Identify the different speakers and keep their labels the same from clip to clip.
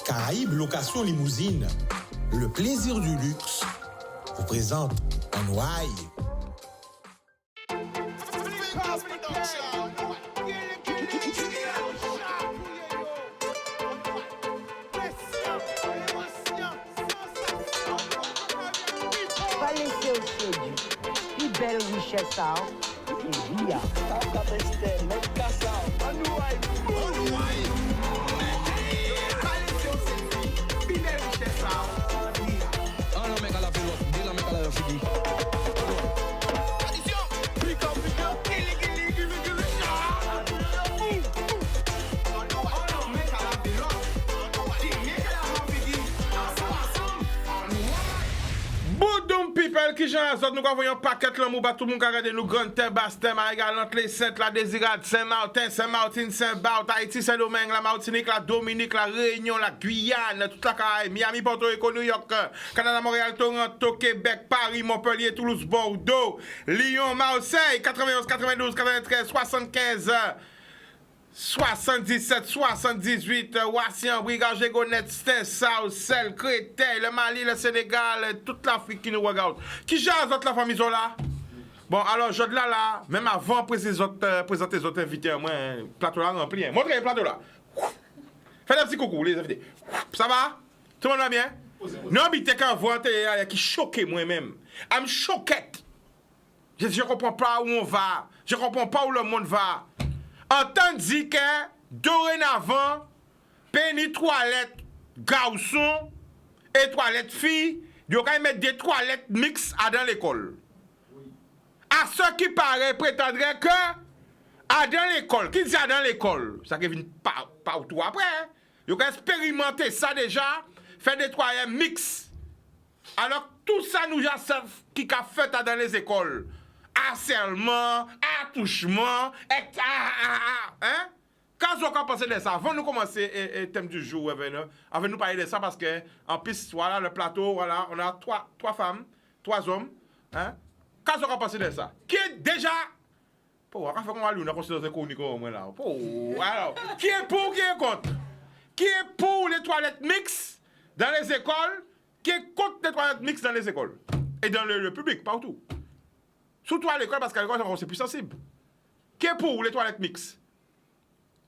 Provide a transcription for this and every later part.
Speaker 1: Caraïbes Location Limousine, le plaisir du luxe, vous présente en Ouaille.
Speaker 2: Pas laisser au séduit. Plus belle richesse, ça, c'est via.
Speaker 3: People qui j'en azot, nous voyons un paquet l'amour, tout le monde qui regarde nous, Grand Terre, Basse-Terre, Marie-Galante, entre les Saintes, la Désirade, Saint-Martin, Saint-Martin, Saint-Barth, Haïti, Saint-Domingue, la Martinique, la Dominique, la Réunion, la Guyane, toute la Caraïbe, Miami, Porto Rico, New York, Canada, Montréal, Toronto, Québec, Paris, Montpellier, Toulouse, Bordeaux, Lyon, Marseille, 91, 92, 93, 75, 77, 78, Ouassian, Brigade, Gégonet, Stein, South, Sel, Créteil, le Mali, le Sénégal, toute l'Afrique qui nous regarde. Qui jase la famille là? Bon, alors, je là, même avant de présenter les autres invités, moi, plateau là rempli. Montrez le plateau là. Faites un petit coucou, les invités. Ça va? Tout le monde va bien? Non, mais t'es qu'un voix qui choque moi-même. I'm choquette. Je comprends pas où on va. Je comprends pas où le monde va. Entendu que, dorénavant, péni toilette garçon et toilette fille, il y mettre des toilettes mixtes dans l'école. À ce qui paraît, prétendrait que, dans l'école, qui dit dans l'école, ça qui vient pas tout après, il y a expérimenter ça déjà, faire des toilettes mixtes. Alors, tout ça nous a qui a fait dans les écoles. Harcèlement, attouchement, hein? Quand on pense de ça, avant de commencer le thème du jour, avant nous parler de ça, parce que en plus, voilà, le plateau, voilà, on a trois femmes, 3 hommes, hein? Quand on pense de ça, qui est déjà, pour on va lui, on a considéré chronique au moins là. Alors, qui est pour, qui est contre? Qui est pour les toilettes mixtes dans les écoles? Qui est contre les toilettes mixtes dans les écoles? Et dans le public, partout. Surtout à l'école, parce qu'à l'école, c'est plus sensible. Qui est pour les toilettes mixtes?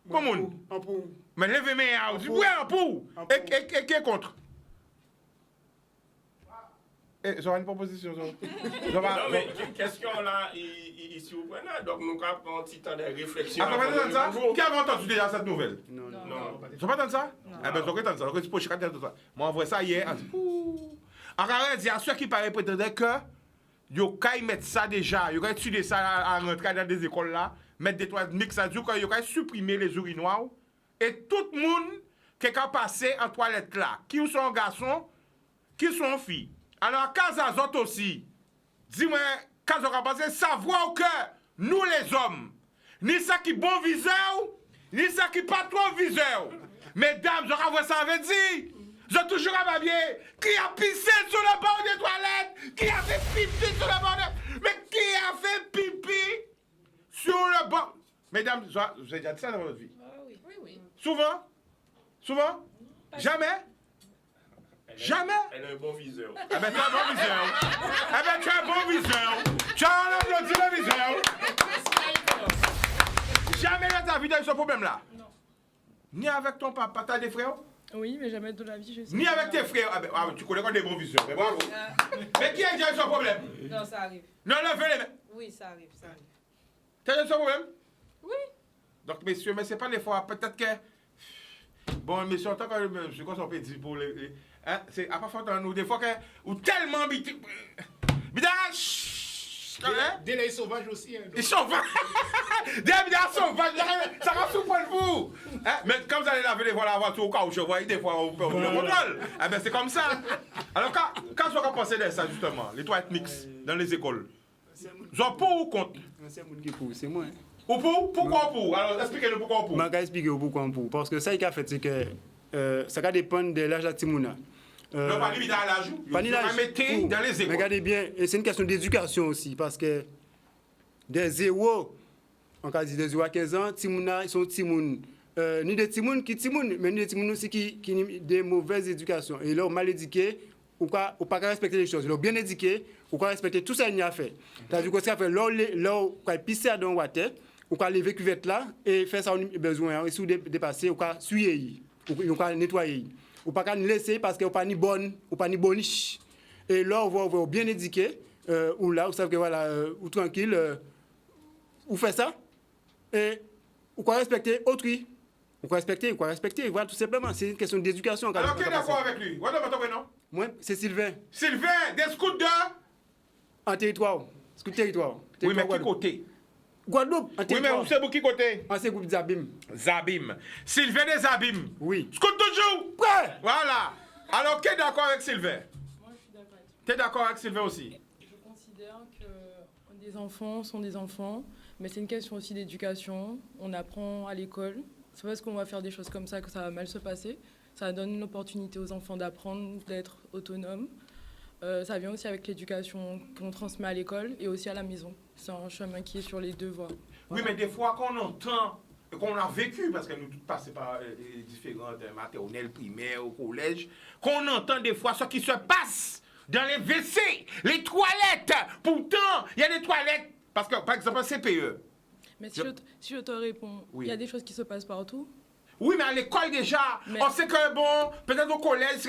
Speaker 3: Comment?
Speaker 4: En pour.
Speaker 3: Mais levez mes mains. Oui, en pour. Et qui est contre? J'aurai une proposition.
Speaker 5: Non, mais question là, ici au point là, donc nous avons un petit temps de réflexion.
Speaker 3: Attends, ça? Qui a entendu déjà cette nouvelle?
Speaker 4: Non.
Speaker 3: Vous n'avez pas entendu ça? Eh bien, vous avez entendu ça. Donc, je peux ça. Moi, on voit ça hier. Alors, il y a ceux qui paraissent prétendre que yo kay mettre ça déjà, yo kay étudier ça à rentrer dans des écoles là, mettre des toilettes mixtes, ça dit que yo kay supprimer les urinoirs et tout le monde qui a passé en toilette là, qui sont garçons, qui sont filles. Alors quand azot aussi, dis-moi quand on va passer savoir que nous les hommes, ni ça qui bon viseur, ni ça qui pas trop viseur. Mesdames, je vois ça veut dire je toujours à bien. Qui a pissé sur le bord des toilettes? Qui a fait pipi sur le bord des... Mais qui a fait pipi sur le bord? Mesdames, vous avez déjà dit ça dans votre vie?
Speaker 6: Oui.
Speaker 3: Souvent? Jamais? Jamais?
Speaker 5: Elle a un bon viseur.
Speaker 3: Eh ben, tu as un bon viseur. Eh ben, tu as un bon viseur. Tu as un applaudi le viseur. Jamais dans ta vie, tu as eu ce problème-là?
Speaker 6: Non.
Speaker 3: Ni avec ton papa, tu as des frères?
Speaker 6: Oui, mais jamais de la vie, je sais.
Speaker 3: Ni avec tes frères. Ah ben, tu connais quand des bons viseurs. Mais bravo. Mais qui a déjà eu ce problème?
Speaker 6: Non, ça arrive.
Speaker 3: Non, levez les mains.
Speaker 6: Oui, ça arrive.
Speaker 3: Tu as déjà eu ce problème?
Speaker 6: Oui.
Speaker 3: Donc, messieurs, mais c'est pas les fois. Peut-être que. Bon, messieurs, en tant que. Je suis comme on peut dire pour les. Hein? C'est à part faire nous, des fois que. Ou tellement. Bidage!
Speaker 4: Délai sauvage aussi.
Speaker 3: Ils sont sauvages! Des bidas sauvages! Ça va sous point de vous! Hein? Mais comme vous allez laver les voiles avant tout au cas où je vois, des fois on peut le contrôle. Eh bien, c'est comme ça. Alors, quand je vais penser de ça, justement, les toilettes mixtes dans les écoles, sont pour ou contre?
Speaker 4: C'est moi qui pour, c'est moi.
Speaker 3: Ou pour? Pourquoi pour? Alors, expliquez-nous pourquoi pour.
Speaker 4: Je vais expliquer pourquoi pour. Parce que ça, il a fait, c'est que ça va dépendre de l'âge de Timouna.
Speaker 3: Non, pas limité à l'âge.
Speaker 4: Pas ni l'âge.
Speaker 3: Mettez dans les écoles.
Speaker 4: Regardez bien, et c'est une question d'éducation aussi, parce que de 0, on va dire de 0 à 15 ans, Timouna, ils sont Timoun ni des timouns qui timouns, mais ni des timouns aussi qui ont des mauvaises éducations. Et là, mal éduqués, ou pas respecter les choses. Ils sont bien éduqués, ou pas respecter tout ça qu'il a fait. C'est-à-dire que ce qu'il a fait, là, quand il pisse dans le water, ou quand lever cuvette là, et faire ça, on a besoin, et si vous dépassez, ou quand suyer, ou quand nettoyer. Ou pas laisser parce que ou pas ni bonne, ou pas ni boniche. Et là, on va bien éduquer, ou là, vous savez que voilà, ou tranquille, ou fait ça, et ou quoi respecter autrui. Ou quoi respecter, voilà, tout simplement. C'est une question d'éducation.
Speaker 3: Alors, qui est d'accord avec lui? What about ton prénom?
Speaker 4: Moi, c'est Sylvain,
Speaker 3: Sylvain, des scouts de...
Speaker 4: en territoire. C'est territoire.
Speaker 3: Oui, mais qui
Speaker 4: Guadeloupe.
Speaker 3: côté?
Speaker 4: Guadeloupe, en
Speaker 3: Oui, mais
Speaker 4: territoire.
Speaker 3: vous savez pour qui côté?
Speaker 4: En c'est groupe Zabim.
Speaker 3: Zabim. Sylvain des Zabim.
Speaker 4: Oui.
Speaker 3: Scout toujours.
Speaker 4: Ouais.
Speaker 3: Voilà. Alors, qui est d'accord avec Sylvain?
Speaker 6: Moi, je suis d'accord avec toi.
Speaker 3: Tu es d'accord avec Sylvain aussi?
Speaker 6: Je considère que des enfants sont des enfants, mais c'est une question aussi d'éducation. On apprend à l'école. C'est pas parce qu'on va faire des choses comme ça que ça va mal se passer. Ça donne une opportunité aux enfants d'apprendre, d'être autonomes. Ça vient aussi avec l'éducation qu'on transmet à l'école et aussi à la maison. C'est un chemin qui est sur les deux voies.
Speaker 3: Oui, mais des fois, quand on entend, et qu'on a vécu, parce que nous tous passons par les différentes maternelles, primaires, au collège, qu'on entend des fois ce qui se passe dans les WC, les toilettes. Pourtant, il y a des toilettes. Parce que, par exemple, CPE.
Speaker 6: Mais si je te réponds,
Speaker 3: Oui.
Speaker 6: il y a des choses qui se passent partout.
Speaker 3: Oui, mais à l'école déjà,
Speaker 6: Mais-
Speaker 3: on sait que bon, peut-être au collège,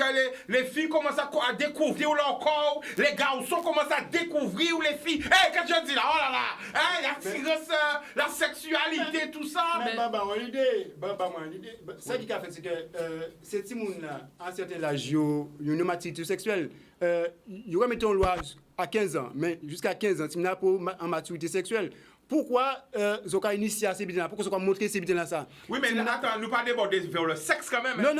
Speaker 3: les filles commencent à découvrir leur corps, les garçons commencent à découvrir les filles. Hé, qu'est-ce que je dis là? Oh là là! Hey, l'attirance, la sexualité, tout ça.
Speaker 4: Mais moi l'idée, ça qui a fait, c'est que ces petits gens là, à un certain âge, ils ont une maturité sexuelle. Ils remettent en loi à 15 ans, mais jusqu'à 15 ans, ils n'ont pas en maturité sexuelle. Pourquoi ils ont initié à ces bidons-là? Pourquoi ils ont montré ces bidons-là ça?
Speaker 3: Oui, mais attends, nous pas déborder vers le sexe quand même.
Speaker 4: Non,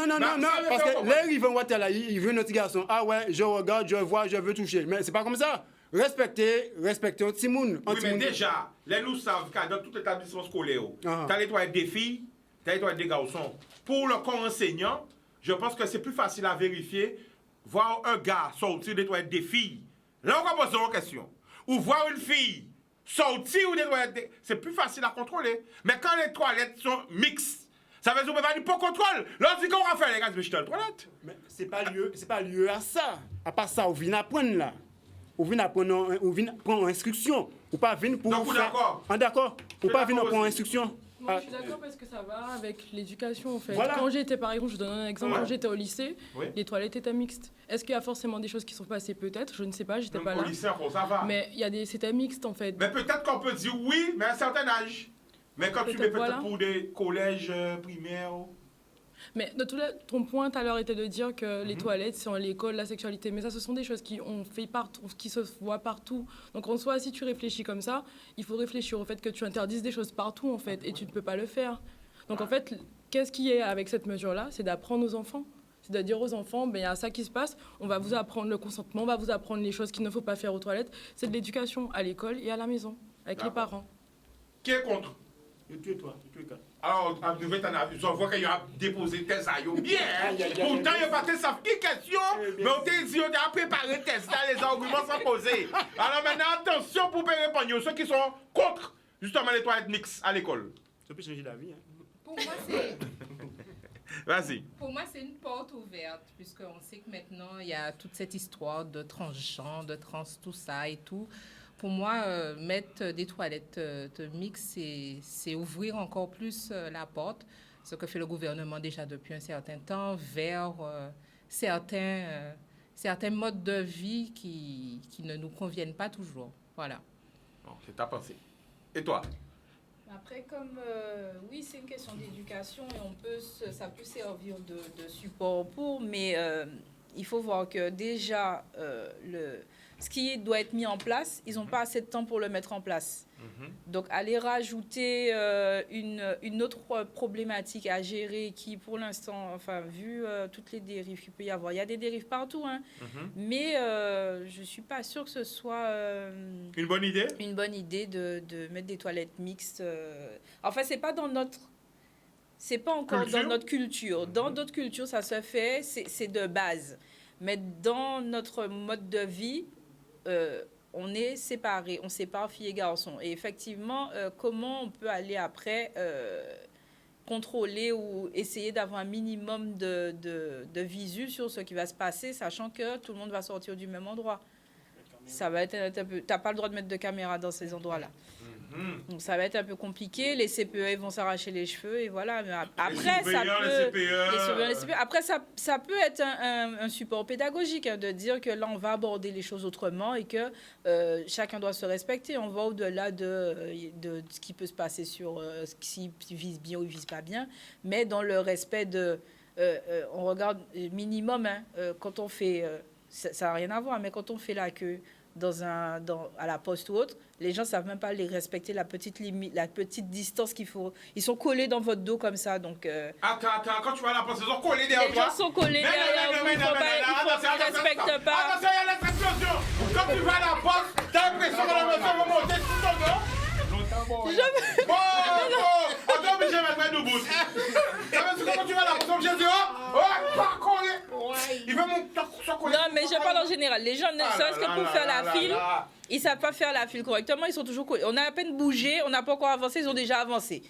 Speaker 4: parce que
Speaker 3: là,
Speaker 4: là, ils vont voir là, ils veulent notre garçon. Ah ouais, je regarde, je vois, je veux toucher. Mais c'est pas comme ça. Respectez un petit monde.
Speaker 3: Oui, mais déjà, les nous savent que dans tout établissement scolaire, t'as les toilettes des filles, t'as les toilettes des garçons. Pour le corps enseignant, je pense que c'est plus facile à vérifier, voir un gars sortir des toilettes des filles. Là, on va poser une question. Ou voir une fille sortir ou des toilettes, c'est plus facile à contrôler. Mais quand les toilettes sont mixtes, ça veut dire qu'on peut pas dire pour contrôle. Là, on dit qu'on va faire les gars, je suis dans la toilette.
Speaker 4: Mais c'est pas lieu à ça. À part ça, on vient apprendre là. On vient apprendre, on vient prendre instruction. Ou pas venir pour.
Speaker 3: Donc, vous d'accord?
Speaker 4: Ah, d'accord. Ou pas venir
Speaker 3: d'accord
Speaker 4: prendre
Speaker 3: aussi.
Speaker 4: instruction.
Speaker 6: Moi, je suis d'accord parce que ça va avec l'éducation, en fait.
Speaker 4: Voilà.
Speaker 6: Quand j'étais, par exemple, je donne un exemple,
Speaker 3: Ouais.
Speaker 6: quand j'étais au lycée,
Speaker 3: Oui.
Speaker 6: les toilettes étaient mixtes. Est-ce qu'il y a forcément des choses qui sont passées? Peut-être, je ne sais pas, j'étais
Speaker 3: Donc,
Speaker 6: pas
Speaker 3: au
Speaker 6: là.
Speaker 3: lycée, encore, ça va.
Speaker 6: Mais c'était mixte, en fait.
Speaker 3: Mais peut-être qu'on peut dire oui, mais à un certain âge. Mais quand tu mets
Speaker 6: Peut-être,
Speaker 3: peut-être
Speaker 6: voilà.
Speaker 3: pour des collèges primaires.
Speaker 6: Mais de ton point tout à l'heure était de dire que les toilettes, c'est en l'école, la sexualité. Mais ça, ce sont des choses qui on fait partout, qui se voient partout. Donc en soi, si tu réfléchis comme ça, il faut réfléchir au fait que tu interdises des choses partout, en fait, et tu ne peux pas le faire. Donc en fait, qu'est-ce qui est avec cette mesure-là? C'est d'apprendre aux enfants. C'est de dire aux enfants, ben, il y a ça qui se passe, on va vous apprendre le consentement, on va vous apprendre les choses qu'il ne faut pas faire aux toilettes. C'est de l'éducation à l'école et à la maison, avec les
Speaker 3: D'accord.
Speaker 6: parents.
Speaker 3: Qui est contre?
Speaker 4: Tu es toi, tu es toi.
Speaker 3: Alors, je vois qu'il a déposé tes aïeux bien.
Speaker 4: Aïe, aïe, aïe,
Speaker 3: Pourtant,
Speaker 4: aïe.
Speaker 3: il n'y a pas de question. Mais on t'a dit, on a préparé tes les arguments sont posés. Alors maintenant, attention pour répondre ceux qui sont contre justement les toilettes mixtes à l'école.
Speaker 4: Ça peut changer la vie. Hein.
Speaker 7: Pour moi, c'est
Speaker 3: Vas-y.
Speaker 7: pour moi, c'est une porte ouverte, puisqu'on sait que maintenant, il y a toute cette histoire de transgenre, de trans, tout ça et tout. Pour moi, mettre des toilettes mixtes, c'est ouvrir encore plus la porte, ce que fait le gouvernement déjà depuis un certain temps, vers certains modes de vie qui ne nous conviennent pas toujours. Voilà.
Speaker 3: Bon, c'est ta pensée. Et toi?
Speaker 8: Après, oui, c'est une question d'éducation et ça peut servir de support pour, mais il faut voir que déjà, ce qui doit être mis en place, ils n'ont pas assez de temps pour le mettre en place. Donc, aller rajouter une autre problématique à gérer qui, pour l'instant, enfin, vu toutes les dérives qu'il peut y avoir, il y a des dérives partout, hein, mais je ne suis pas sûre que ce soit
Speaker 3: Une bonne idée?
Speaker 8: une bonne idée de mettre des toilettes mixtes. Enfin, c'est pas encore
Speaker 3: Culture?
Speaker 8: dans notre culture. Dans d'autres cultures, ça se fait, c'est de base. Mais dans notre mode de vie, on est séparés, on sépare filles et garçons. Et effectivement, comment on peut aller après contrôler ou essayer d'avoir un minimum de visu sur ce qui va se passer, sachant que tout le monde va sortir du même endroit. Ça va être un peu... T'as pas le droit de mettre de caméra dans ces endroits-là. Donc ça va être un peu compliqué. Les CPE vont s'arracher les cheveux et voilà. Mais après, ça peut... les CPE. Après, ça peut être un support pédagogique de dire que là, on va aborder les choses autrement et que chacun doit se respecter. On va au-delà de ce qui peut se passer sur s'il vise bien ou il vise pas bien, mais dans le respect de... on regarde minimum, quand on fait... ça n'a rien à voir, mais quand on fait la queue à la poste ou autre, les gens ne savent même pas les respecter la petite limite, la petite distance qu'il faut. Ils sont collés dans votre dos comme ça, donc...
Speaker 3: Attends, quand tu vas à la poste, ils sont collés derrière toi.
Speaker 8: Les gens sont collés derrière vous, ils ne respectent pas.
Speaker 3: Attention, il y a l'explosion. Quand tu vas à la poste, tu as l'impression que la maison va monter tout ton dos. Attends, mais j'ai même de bout. Quand tu vas à la poste, j'ai dit, pas collé. Il veut monter.
Speaker 8: Non, mais je parle en général. Les gens, ne serait-ce que pour faire la file, ils ne savent pas faire la file correctement, ils sont toujours collés. On a à peine bougé, on n'a pas encore avancé, ils ont déjà avancé.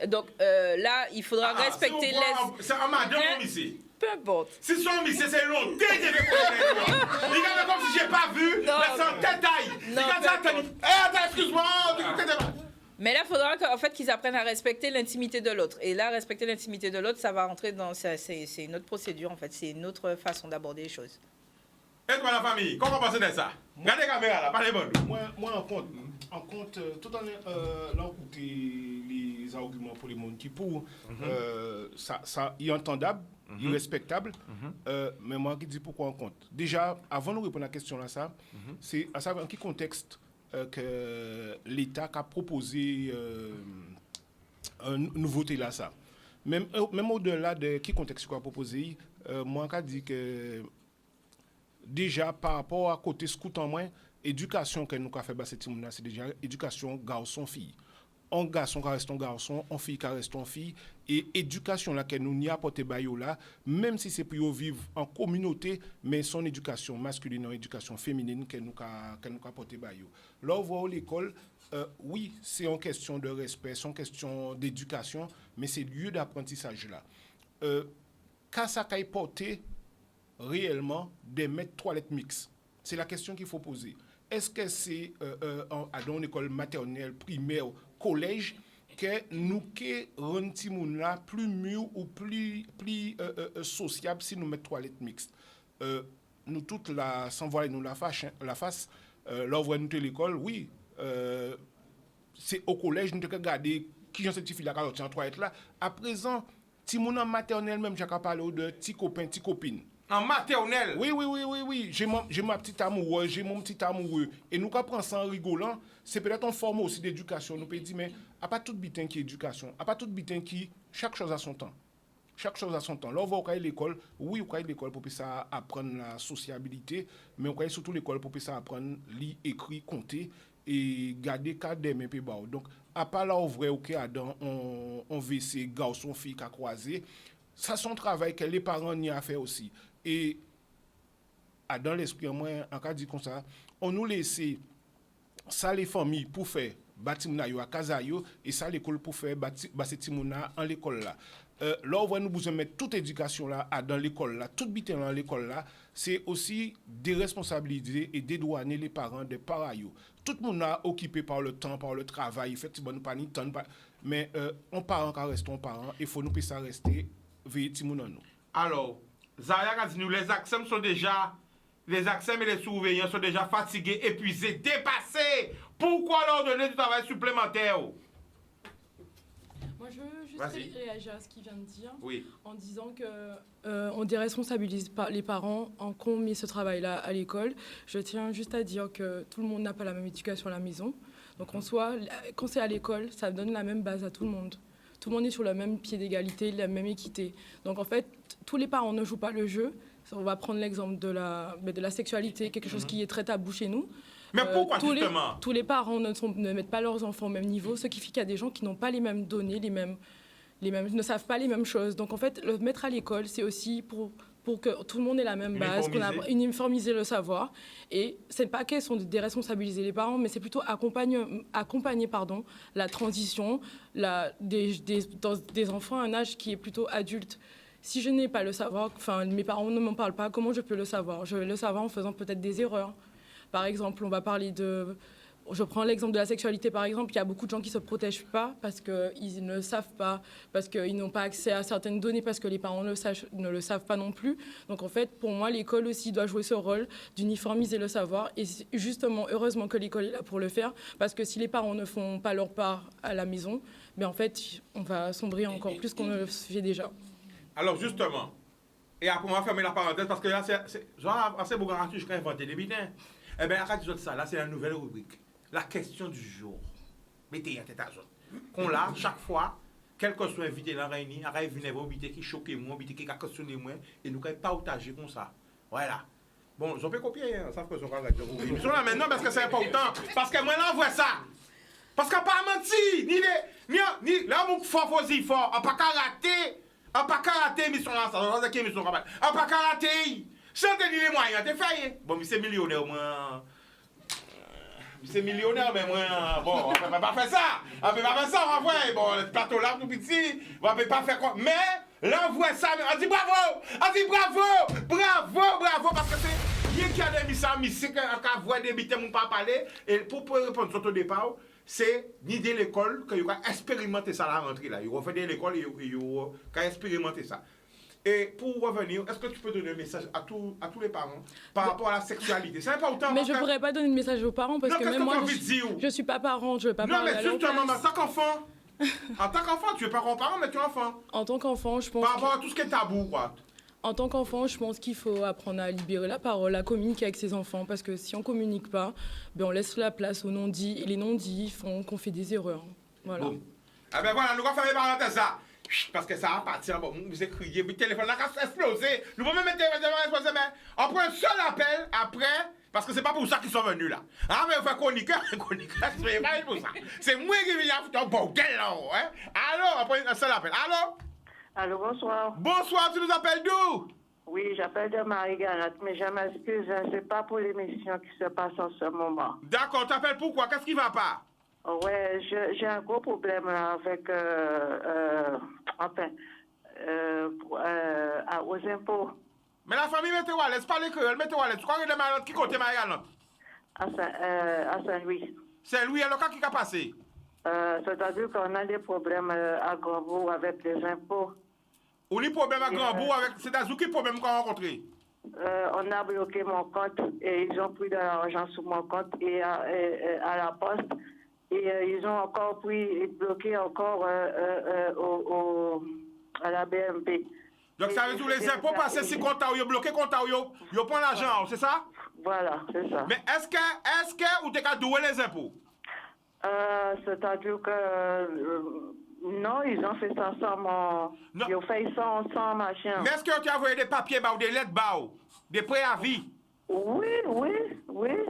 Speaker 8: Donc là, il faudra respecter les...
Speaker 3: C'est un madame ici.
Speaker 8: Peu importe.
Speaker 3: Si son lycée, c'est long, il est comme si j'ai pas vu, la santé taille. Attends, excuse-moi.
Speaker 8: Mais là, il faudra qu'en fait, qu'ils apprennent à respecter l'intimité de l'autre. Et là, respecter l'intimité de l'autre, ça va rentrer dans... C'est une autre procédure, en fait. C'est une autre façon d'aborder les choses.
Speaker 3: Et toi, la famille, comment vous pensez de ça? Regardez la caméra, là, parlez bon.
Speaker 5: Moi, en compte, tout en écoutant les arguments pour les monde qui pour, ça est entendable, il est respectable, mais moi, qui dis pourquoi en compte. Déjà, avant de répondre à la question là, c'est à savoir en quel contexte que l'État a proposé une nouveauté là, ça. Même au-delà de quel contexte qu'il a proposé, moi, je dis que déjà, par rapport à côté scout en moins, éducation que nous avons fait, c'est déjà éducation garçon-fille. Un garçon qui reste un garçon, une fille qui reste une fille. Et éducation là que nous n'y apportons là, même si c'est pour vivre en communauté, mais son éducation masculine, ou éducation féminine que nous apportons là, on voit l'école, oui, c'est une question de respect, c'est une question d'éducation, mais c'est lieu d'apprentissage là. Quand ça a porté réellement des maîtres toilettes mixtes, c'est la question qu'il faut poser. Est-ce que c'est dans une école maternelle, primaire, collège, que nous rendons là plus mûr ou plus sociable si nous mettons toilettes mixtes? Nous toutes là, sans voir nous la face, là on voit nous l'école, oui, c'est au collège, nous devons regarder qui j'en certifie la carotte en toilette là. À présent, si mon en maternelle même, j'ai parlé de petits copains, petites copines.
Speaker 3: En maternelle?
Speaker 5: Oui. J'ai ma petite amoureuse, j'ai mon petit amoureux. Et nous, quand on prend ça en rigolant, c'est peut-être une forme aussi d'éducation. Nous pouvons dire, mais à pas tout bitin qui est éducation, à pas tout bitin qui, chaque chose a son temps. Chaque chose a son temps. Là, on va au l'école. Oui, on va à l'école pour ça apprendre la sociabilité, mais on va surtout l'école pour ça apprendre lire, écrire, compter et garder cadre des mains. Donc, à part là, on vrai, on VC, garçon, fille qui a croisé, ça c'est un travail que les parents n'y a fait aussi. Et dans l'esprit, moi, en cas dit comme ça, on nous laisse ça les familles pour faire bâtiment à Kazayo et ça l'école pour faire bâtiment en l'école là. Là, on va nous besoin de mettre toute éducation là dans l'école là, toute bitin dans l'école là, c'est aussi déresponsabiliser et dédouaner les parents des parents. Tout le monde est occupé par le temps, par le travail, effectivement, nous pas ni temps, mais on parent quand restons parents, il faut nous ça rester veiller nous.
Speaker 3: Alors, Zaya a dit nous les accès sont déjà les accès et les surveillants sont déjà fatigués, épuisés, dépassés. Pourquoi leur donner du travail supplémentaire?
Speaker 6: Moi, je veux juste réagir à ce qu'il vient de dire,
Speaker 3: oui,
Speaker 6: en disant que on déresponsabilise les parents en qu'on met ce travail-là à l'école. Je tiens juste à dire que tout le monde n'a pas la même éducation à la maison. Donc, en soi, quand c'est à l'école, ça donne la même base à tout le monde. Tout le monde est sur le même pied d'égalité, la même équité. Donc, en fait, tous les parents ne jouent pas le jeu. On va prendre l'exemple de la sexualité, quelque chose qui est très tabou chez nous.
Speaker 3: Mais pourquoi justement
Speaker 6: tous les parents ne mettent pas leurs enfants au même niveau, ce qui fait qu'il y a des gens qui n'ont pas les mêmes données, ne savent pas les mêmes choses. Donc en fait, le mettre à l'école, c'est aussi pour pour que tout le monde ait la même base, qu'on a uniformisé le savoir. Et c'est pas question de déresponsabiliser les parents, mais c'est plutôt accompagner la transition des enfants à un âge qui est plutôt adulte. Si je n'ai pas le savoir, enfin mes parents ne m'en parlent pas, comment je peux le savoir? Je vais le savoir en faisant peut-être des erreurs. Par exemple, on va parler de... Je prends l'exemple de la sexualité, par exemple. Il y a beaucoup de gens qui ne se protègent pas parce qu'ils ne savent pas, parce qu'ils n'ont pas accès à certaines données, parce que les parents ne le savent pas non plus. Donc, en fait, pour moi, l'école aussi doit jouer ce rôle d'uniformiser le savoir. Et justement, heureusement que l'école est là pour le faire, parce que si les parents ne font pas leur part à la maison, ben, en fait, on va sombrer encore plus qu'on ne le fait déjà.
Speaker 3: Alors, justement, et après, on va fermer la parenthèse, parce que là, c'est genre, assez beau garanti, je vais inventer des bitins. Eh bien, arrête de ça, là, c'est la nouvelle rubrique. La question du jour. Mettez à tête à zone. Qu'on l'a, chaque fois, quel que soit invité dans la réunion, arrive venir vous inviter qui choque moi, invité qui a questionné moi, et nous pouvons partager comme ça. Voilà. Bon, j'en peux copier, hein, ça fait que je vais ils sont là maintenant parce que c'est important. Parce que moi, là, on voit ça. Parce qu'on n'a pas menti. Ni là, mon fort, on pas karaté. On pas karaté, mission là, ça, c'est qui mission là. On pas karaté. Chantez les moyens, t'es fait. Bon, mais c'est millionnaire, moi. C'est millionnaire, mais moi, bon, on ne peut pas faire ça. On ne peut pas faire ça, on va voir. Bon, le plateau là, tout petit, on ne peut pas faire quoi. Mais, là, on voit ça, on dit bravo, parce que c'est rien qui a des missions, mais c'est qu'on voit des bitins, on ne peut pas parler. Et pour répondre sur ton départ, c'est l'idée de l'école, qu'il y a expérimenter ça à la rentrée. Il y a fait de l'école, il y a expérimenter ça. Et pour revenir, est-ce que tu peux donner un message à tous les parents par rapport à la sexualité? C'est important.
Speaker 6: Mais je ne pourrais pas donner un message aux parents parce que même moi, je ne suis pas parent, je ne veux pas parler à leur place.
Speaker 3: Non, mais justement, en tant qu'enfant, tu es pas parent, mais tu es enfant.
Speaker 6: En tant qu'enfant, je pense...
Speaker 3: Par rapport à tout ce qui est tabou, quoi.
Speaker 6: En tant qu'enfant, je pense qu'il faut apprendre à libérer la parole, à communiquer avec ses enfants, parce que si on ne communique pas, ben on laisse la place aux non-dits, et les non-dits font qu'on fait des erreurs. Voilà. Bon.
Speaker 3: Ah ben voilà, nous allons faire les parenthèses ça. Parce que ça va partir, bon, vous écrivez, le téléphone là, va exploser. Nous pouvons même mettre le téléphone exploser, mais on prend un seul appel après, parce que c'est pas pour ça qu'ils sont venus là. Ah, mais on fait chroniqueur, c'est pas pour ça. C'est moi qui viens faire un bordel là, hein. Allô, on prend un seul appel. Allô?
Speaker 9: Allô, bonsoir.
Speaker 3: Bonsoir, tu nous appelles d'où?
Speaker 9: Oui, j'appelle de Marie-Galante, mais je m'excuse, c'est pas pour l'émission qui se passe en ce moment.
Speaker 3: D'accord, t'appelles pourquoi? Qu'est-ce qui va pas?
Speaker 9: Ouais, j'ai un gros problème là, avec, aux impôts.
Speaker 3: Mais la famille mettez à l'aise, pas l'école, mettez à l'aise. Tu crois que les qui côté Marie-Galante?
Speaker 9: À Saint-Louis.
Speaker 3: Saint-Louis, alors qu'est-ce qui a passé?
Speaker 9: C'est-à-dire qu'on a des problèmes à Grandbourg avec les impôts.
Speaker 3: On a des problèmes à Grandbourg avec... C'est-à-dire quel problème qu'on a rencontré?
Speaker 9: On a bloqué mon compte et ils ont pris de l'argent sur mon compte et à la poste. Et ils ont encore bloqué encore à la BMP.
Speaker 3: Donc ça veut dire que les impôts passent si compte, ils ont bloqué compte, ils ont pris l'argent, c'est ça?
Speaker 9: Voilà, c'est ça.
Speaker 3: Mais est-ce que vous avez doué les impôts?
Speaker 9: C'est-à-dire que non, ils ont fait ça sans ils ont fait ça sans machin.
Speaker 3: Mais est-ce que tu as envoyé des papiers ou des lettres des préavis?
Speaker 9: Oui.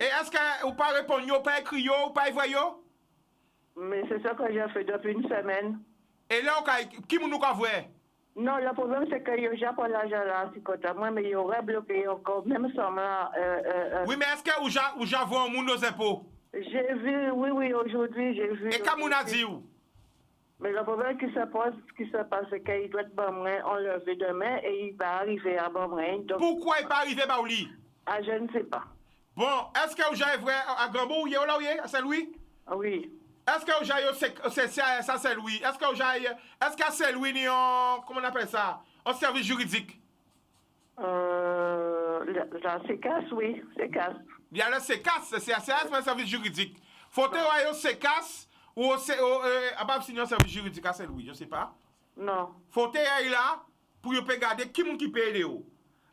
Speaker 3: Et est-ce que vous pas répondu, vous pas écrit, vous pas envoyé?
Speaker 9: Mais c'est ça que j'ai fait depuis une semaine.
Speaker 3: Et là, qui nous a envoyé?
Speaker 9: Non, le problème c'est que j'ai pas l'argent là, c'est côté moi, mais il aurait bloqué encore, même sans là.
Speaker 3: Oui, mais est-ce que vous avez un monde aux impôts?
Speaker 9: J'ai vu, oui, aujourd'hui, j'ai vu.
Speaker 3: Et comme on a dit où?
Speaker 9: Mais le problème qui se passe, c'est qu'il doit être enlevé demain et il va arriver à Bombrain. Donc...
Speaker 3: Pourquoi il n'est pas arrivé à Baouli?
Speaker 9: Ah, je ne sais pas.
Speaker 3: Bon, est-ce que vous avez à Grandbourg, à Saint-Louis?
Speaker 9: Oui.
Speaker 3: Est-ce que vous avez à Saint-Louis? Est-ce qu'à Saint-Louis, il y a comment on appelle ça? Un service juridique?
Speaker 9: La CECAS, oui, CECAS.
Speaker 3: Il y a le CECAS, c'est un service juridique. Faut-il avoir un CECAS ou signer un service juridique à Saint-Louis, je ne sais pas.
Speaker 9: Non.
Speaker 3: Faut-il aller là pour regarder qui paye les hauts.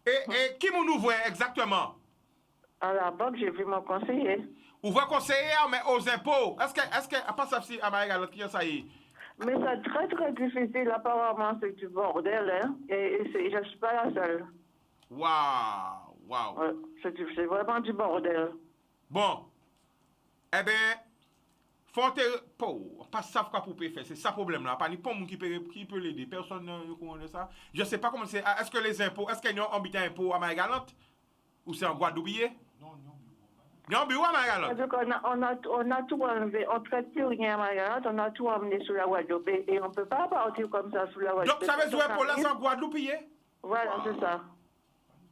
Speaker 3: Et qui nous voit exactement?
Speaker 9: À la banque, j'ai vu mon conseiller.
Speaker 3: Vous voyez conseiller, mais aux impôts. Est-ce que, à part ça, si à Marie-Galante, qui ça y est?
Speaker 9: Mais c'est très, très difficile. Apparemment, c'est du bordel, hein. Et je ne suis pas la seule.
Speaker 3: Waouh.
Speaker 9: Ouais, c'est vraiment du bordel.
Speaker 3: Bon. Eh bien, Faut pas savoir quoi pour faire, c'est ça le problème là. Pas ni pas monde qui peut l'aider, personne ne connaît ça. Je sais pas comment c'est. Est-ce que les impôts, est-ce qu'il y a un habitant impôt à Marie-Galante ou c'est en Guadeloupe? Non, bureau à Marie-Galante.
Speaker 9: Donc on a tout enlevé, on traite plus rien à Marie-Galante, on a tout emmené sur la Guadeloupe et on peut pas partir comme ça sur la Guadeloupe.
Speaker 3: Donc ça veut dire pour là c'est en Guadeloupe?
Speaker 9: Voilà, c'est ça.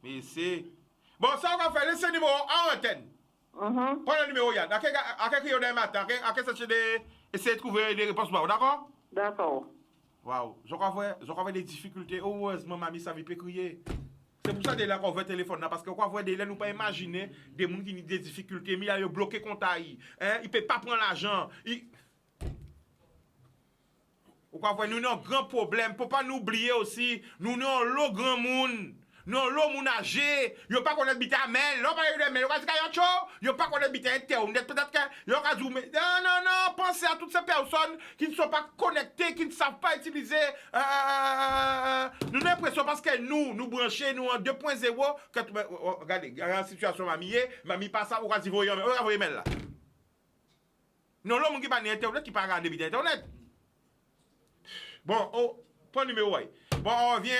Speaker 3: Mais c'est bon, ça on va faire laisser le numéro en antenne. Prends le numéro, Yann. À quel crier demain matin, à quel chercher essayer de trouver des réponses, d'accord?
Speaker 9: D'accord.
Speaker 3: Waouh, je crois des difficultés. Heureusement, mamie, ça veut pas crier. C'est pour ça que là qu'on veut téléphone là, parce que quoi, des là, nous pas imaginer des gens qui ont des difficultés, mais il a bloqué compte hein, il peut pas prendre l'argent. Nous avons un grand problème, faut pas nous oublier aussi, nous avons le grand monde. Non, l'homme moun âgé, yo pas connaître bité mail, l'homme pas connaître mail, yo pas connaître bité internet, peut-être que yo ka zoom. Non, pensez à toutes ces personnes qui ne sont pas connectées, qui ne savent pas utiliser nous avons l'impression parce que nous brancher nous en 2.0 que regardez, la situation mamie passe ça ou ka voyer mail là. Non, l'homme qui pas internet qui pas regarder bité internet. Bon, prends le numéro. Bon, on revient,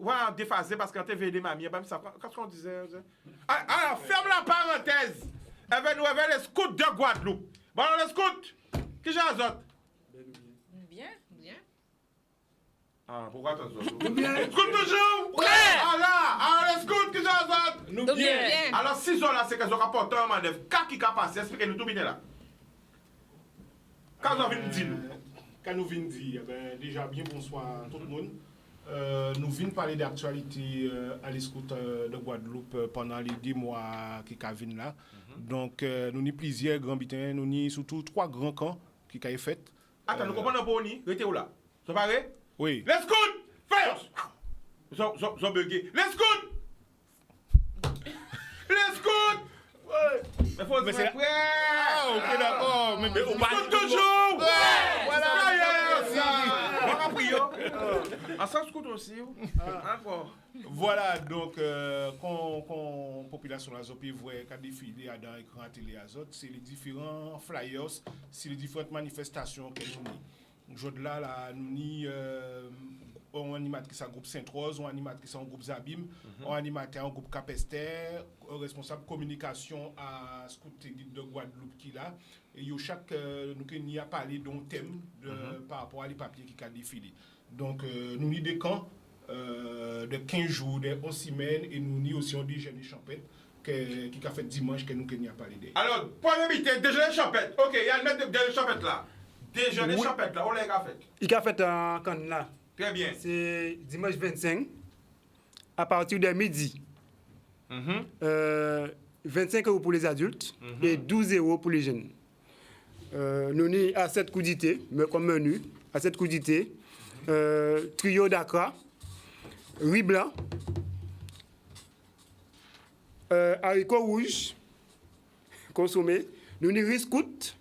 Speaker 3: on déphasé parce qu'on TV des mamies. Qu'est-ce qu'on disait? Alors, ferme la parenthèse. Nous avons les scouts de Guadeloupe. Bon, les scouts, qui j'ai les autres?
Speaker 7: Bien.
Speaker 3: Ah, pourquoi t'as les autres?
Speaker 4: Bien.
Speaker 3: Les scouts toujours?
Speaker 7: Ouais.
Speaker 3: Alors, les scouts, qui j'ai les autres?
Speaker 7: Bien.
Speaker 3: Alors, 6 ans là, c'est qu'ils ont rapporté un manœuvre. Qu'est-ce qui a passé? Expliquez-nous tout bien là. Quand vous avez dit nous?
Speaker 5: Quand nous venons dire, déjà bien bonsoir tout le monde. Nous venons parler d'actualité à l'escoute de Guadeloupe pendant les 10 mois qui viennent là. Donc, nous avons plusieurs grands bitins, nous avons surtout 3 grands camps qui ont été faits.
Speaker 3: Attends, nous comprenons pas où ni? Restez où là? C'est pareil?
Speaker 5: Oui.
Speaker 3: Les scouts! First! Ils ont bugué. Les scouts! Les scouts! Mais c'est prêt!
Speaker 5: Ah, ok, d'accord. Mais
Speaker 3: on va toujours! Voilà! On a pris, en sans scout aussi. Encore.
Speaker 5: Voilà, donc, quand la population a voit qu'à défiler dans l'écran télé azote, c'est les différents flyers, c'est les différentes manifestations que nous avons. Aujourd'hui, là, nous avons un animateur qui est un groupe Sainte-Rose, un animateur qui est un groupe Zabim, un animateur un groupe Capester, un responsable communication à Scout de Guadeloupe qui est là. Et chaque nous a parlé d'un thème par rapport à les papiers qui ont défilé. Donc, nous avons des camps de 15 jours, de 11 semaines, et nous avons aussi un déjeuner champêtre qui a fait dimanche que nous avons parlé d'eux.
Speaker 3: Alors, premier meeting, déjeuner champêtre. Ok, il y a le maître de déjeuner champêtre là. Déjeuner champêtre là, on l'a fait.
Speaker 4: Il a fait un camp là.
Speaker 3: Très bien.
Speaker 4: C'est dimanche 25, à partir de midi. 25 € pour les adultes et 12 € pour les jeunes. Nous avons à 7 coudités, comme menu, à 7 coudités, trio d'acra, riz blanc, haricots rouges, consommés, nous avons riz scout,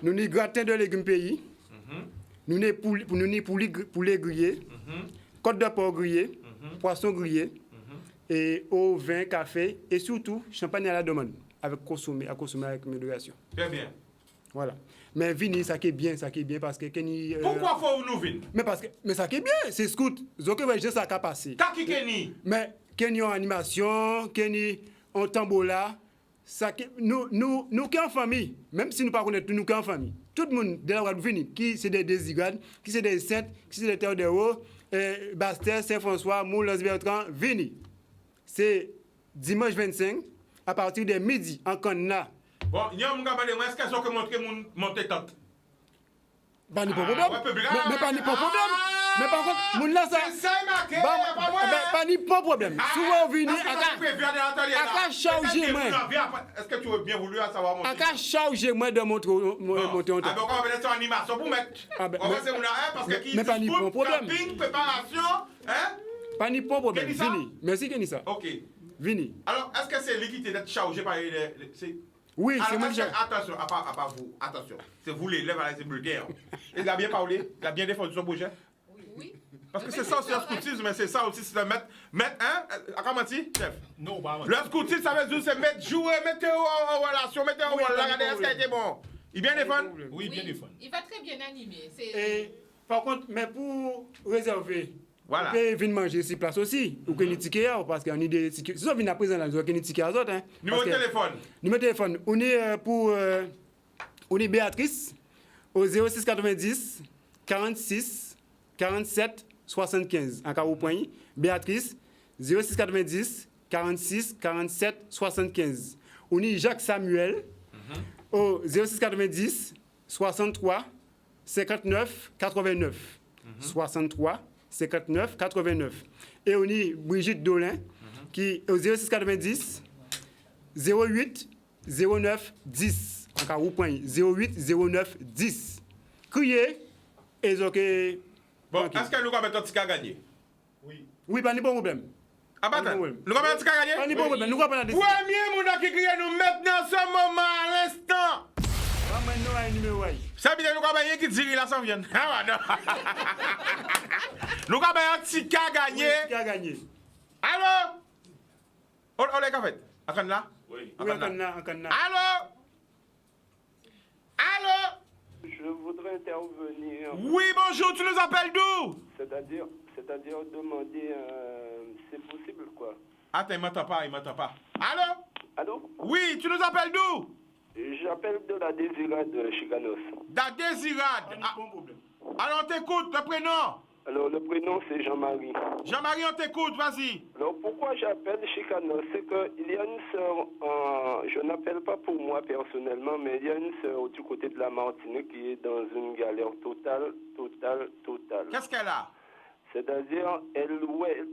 Speaker 4: nous avons gratin de légumes pays, nous avons poulet grillé, côte de porc grillé, poisson grillé, et eau, vin, café, et surtout champagne à la demande, à consommer avec modération.
Speaker 3: Très bien.
Speaker 4: Voilà. Mais vini, ça qui est bien parce que...
Speaker 3: Pourquoi faut nous venir?
Speaker 4: Mais ça qui est bien, c'est scout. Donc, je sais ça qui a passé.
Speaker 3: Kaki Kenny.
Speaker 4: Mais, Kenny en animation, Kenny en tambola, ça qui... Nous qui en famille, même si nous ne connaissons pas nous qui en famille, tout le monde de la Guadeloupe vini, qui c'est des Désigrades, qui c'est des Saintes, qui c'est des Terres de Haut, Bastel, Saint-François, Moulins Bertrand, vini. C'est dimanche 25, à partir de midi, en Canada.
Speaker 3: Bon, il y a un gars, est-ce qu'elles ont montré mon tête?
Speaker 4: Pas ni problème. Mais pas ni problème. Mais par contre, mon là ça.
Speaker 3: C'est marqué,
Speaker 4: pas ni problème. Souvent vini à charger moi.
Speaker 3: Est-ce que tu veux bien vouloir savoir mon
Speaker 4: à charger moi de montrer mon
Speaker 3: Ah ben on va mettre animation pour mettre. On va c'est parce que qui
Speaker 4: mais pas ni problème.
Speaker 3: Camping, préparation, hein?
Speaker 4: Pas ni problème. Vini. Merci Kenissa.
Speaker 3: OK.
Speaker 4: Vini.
Speaker 3: Alors, est-ce que c'est l'équité d'être chargé par les
Speaker 4: oui, c'est moi.
Speaker 3: Attention, à part vous, attention. C'est vous les lèvres à la sécurité. Il a bien parlé, il a bien défendu son projet.
Speaker 7: Oui.
Speaker 3: Parce que c'est ça aussi le scoutisme, mais c'est ça aussi, c'est de mettre, hein, comment dire, chef?
Speaker 5: Non, bah,
Speaker 3: le scoutisme, ça veut dire, c'est mettre, jouer, mettre en relation, mettre en relation, regardez, est-ce qu'il a été bon? Il bien défendre?
Speaker 5: Oui, bien défendre.
Speaker 7: Il va très bien animer.
Speaker 4: Et par contre, mais pour réserver,
Speaker 3: Voilà.
Speaker 4: vous pouvez venir manger sur place aussi. Ou que les tickets, parce qu'on a des tickets. Si vous venez à présent, là, vous avez des tickets à autres. Hein,
Speaker 3: Numéro de téléphone.
Speaker 4: Numéro de téléphone. On est on est Béatrice au 0690 46 47 75. En cas où point, Béatrice 0690 46 47 75. On est Jacques Samuel au 0690 63 59 89. 63 59 89. Et on est Brigitte Dolin qui est au 0690 08 09 10. En cas où point, 08 09 10. Criez et donc.
Speaker 3: Bon, est-ce que nous avons un ticket à gagner?
Speaker 4: Oui, pas de problème.
Speaker 3: Ah, bah, nous avons un ticket à gagner?
Speaker 4: Pas de problème, nous avons pas de
Speaker 3: Premier monde qui crie nous maintenant, ce moment, à l'instant. Ça veut dire que nous avons rien qui dit là, ça vient. Ah, non. Nous avons un ticket à gagner. Allô? On est qu'à fait? À là? Oui. Allô? Allô?
Speaker 10: Je voudrais intervenir.
Speaker 3: Oui, bonjour, tu nous appelles d'où?
Speaker 10: C'est-à-dire demander, c'est possible quoi?
Speaker 3: Attends, il m'entend pas. Allô?
Speaker 10: Allô?
Speaker 3: Oui, tu nous appelles d'où?
Speaker 10: J'appelle de la Désirade de Chicanos.
Speaker 3: La Désirade. Alors, on t'écoute, le prénom?
Speaker 10: Alors, le prénom, c'est Jean-Marie.
Speaker 3: Jean-Marie, on t'écoute, vas-y.
Speaker 10: Alors, pourquoi j'appelle Chicanos? C'est qu'il y a une sœur, je n'appelle pas pour moi personnellement, mais il y a une sœur du côté de la Martinique qui est dans une galère totale.
Speaker 3: Qu'est-ce qu'elle a?
Speaker 10: C'est-à-dire, elle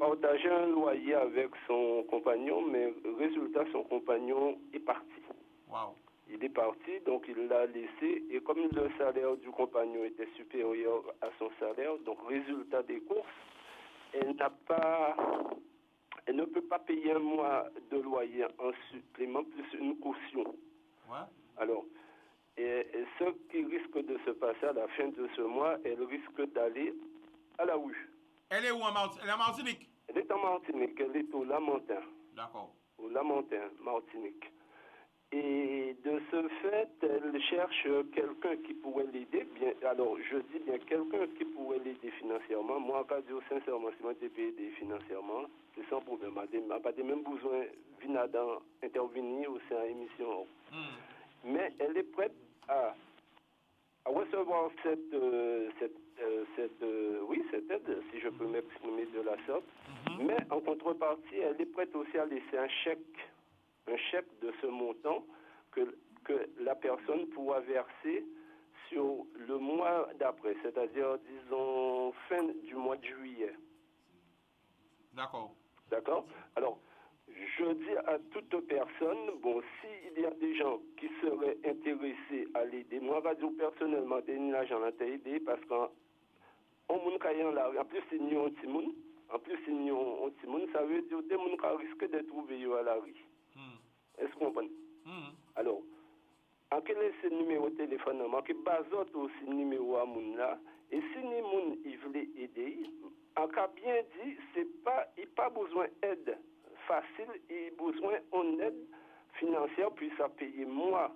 Speaker 10: partageait un loyer avec son compagnon, mais résultat, son compagnon est parti.
Speaker 3: Wow.
Speaker 10: Il est parti, donc il l'a laissé, et comme le salaire du compagnon était supérieur à son salaire, donc résultat des courses, elle ne peut pas payer un mois de loyer en supplément plus une caution.
Speaker 3: Ouais.
Speaker 10: Alors, et ce qui risque de se passer à la fin de ce mois, elle risque d'aller à la rue.
Speaker 3: Elle est où en Martinique? Elle est en Martinique?
Speaker 10: Elle est en Martinique, elle est au Lamentin.
Speaker 3: D'accord.
Speaker 10: Au Lamentin, Martinique. Et de ce fait, elle cherche quelqu'un qui pourrait l'aider. Alors, je dis bien quelqu'un qui pourrait l'aider financièrement. Moi, quand je dis sincèrement, si moi, je peux aider financièrement, c'est sans problème. Je n'ai pas même besoin d'intervenir au sein de l'émission. Mais elle est prête à recevoir cette aide, si je peux m'exprimer de la sorte. Mais en contrepartie, elle est prête aussi à laisser un chèque de ce montant que la personne pourra verser sur le mois d'après, c'est-à-dire, disons, fin du mois de juillet.
Speaker 3: D'accord.
Speaker 10: D'accord? Alors, je dis à toute personne, bon, s'il y a des gens qui seraient intéressés à l'aider, moi, radio personnellement, j'ai une agent à t'aider parce qu'en plus, c'est un petit monde. En plus, c'est un petit monde, ça veut dire que des gens risquent de trouver à la rue. Est-ce que vous comprenez? Alors, en quel est ce numéro de téléphone? En quel basote aussi numéro à moun là? Et si les gens ils veulent aider, en cas bien dit, il n'y a pas besoin d'aide facile, il a besoin d'une aide financière, puis ça paye mois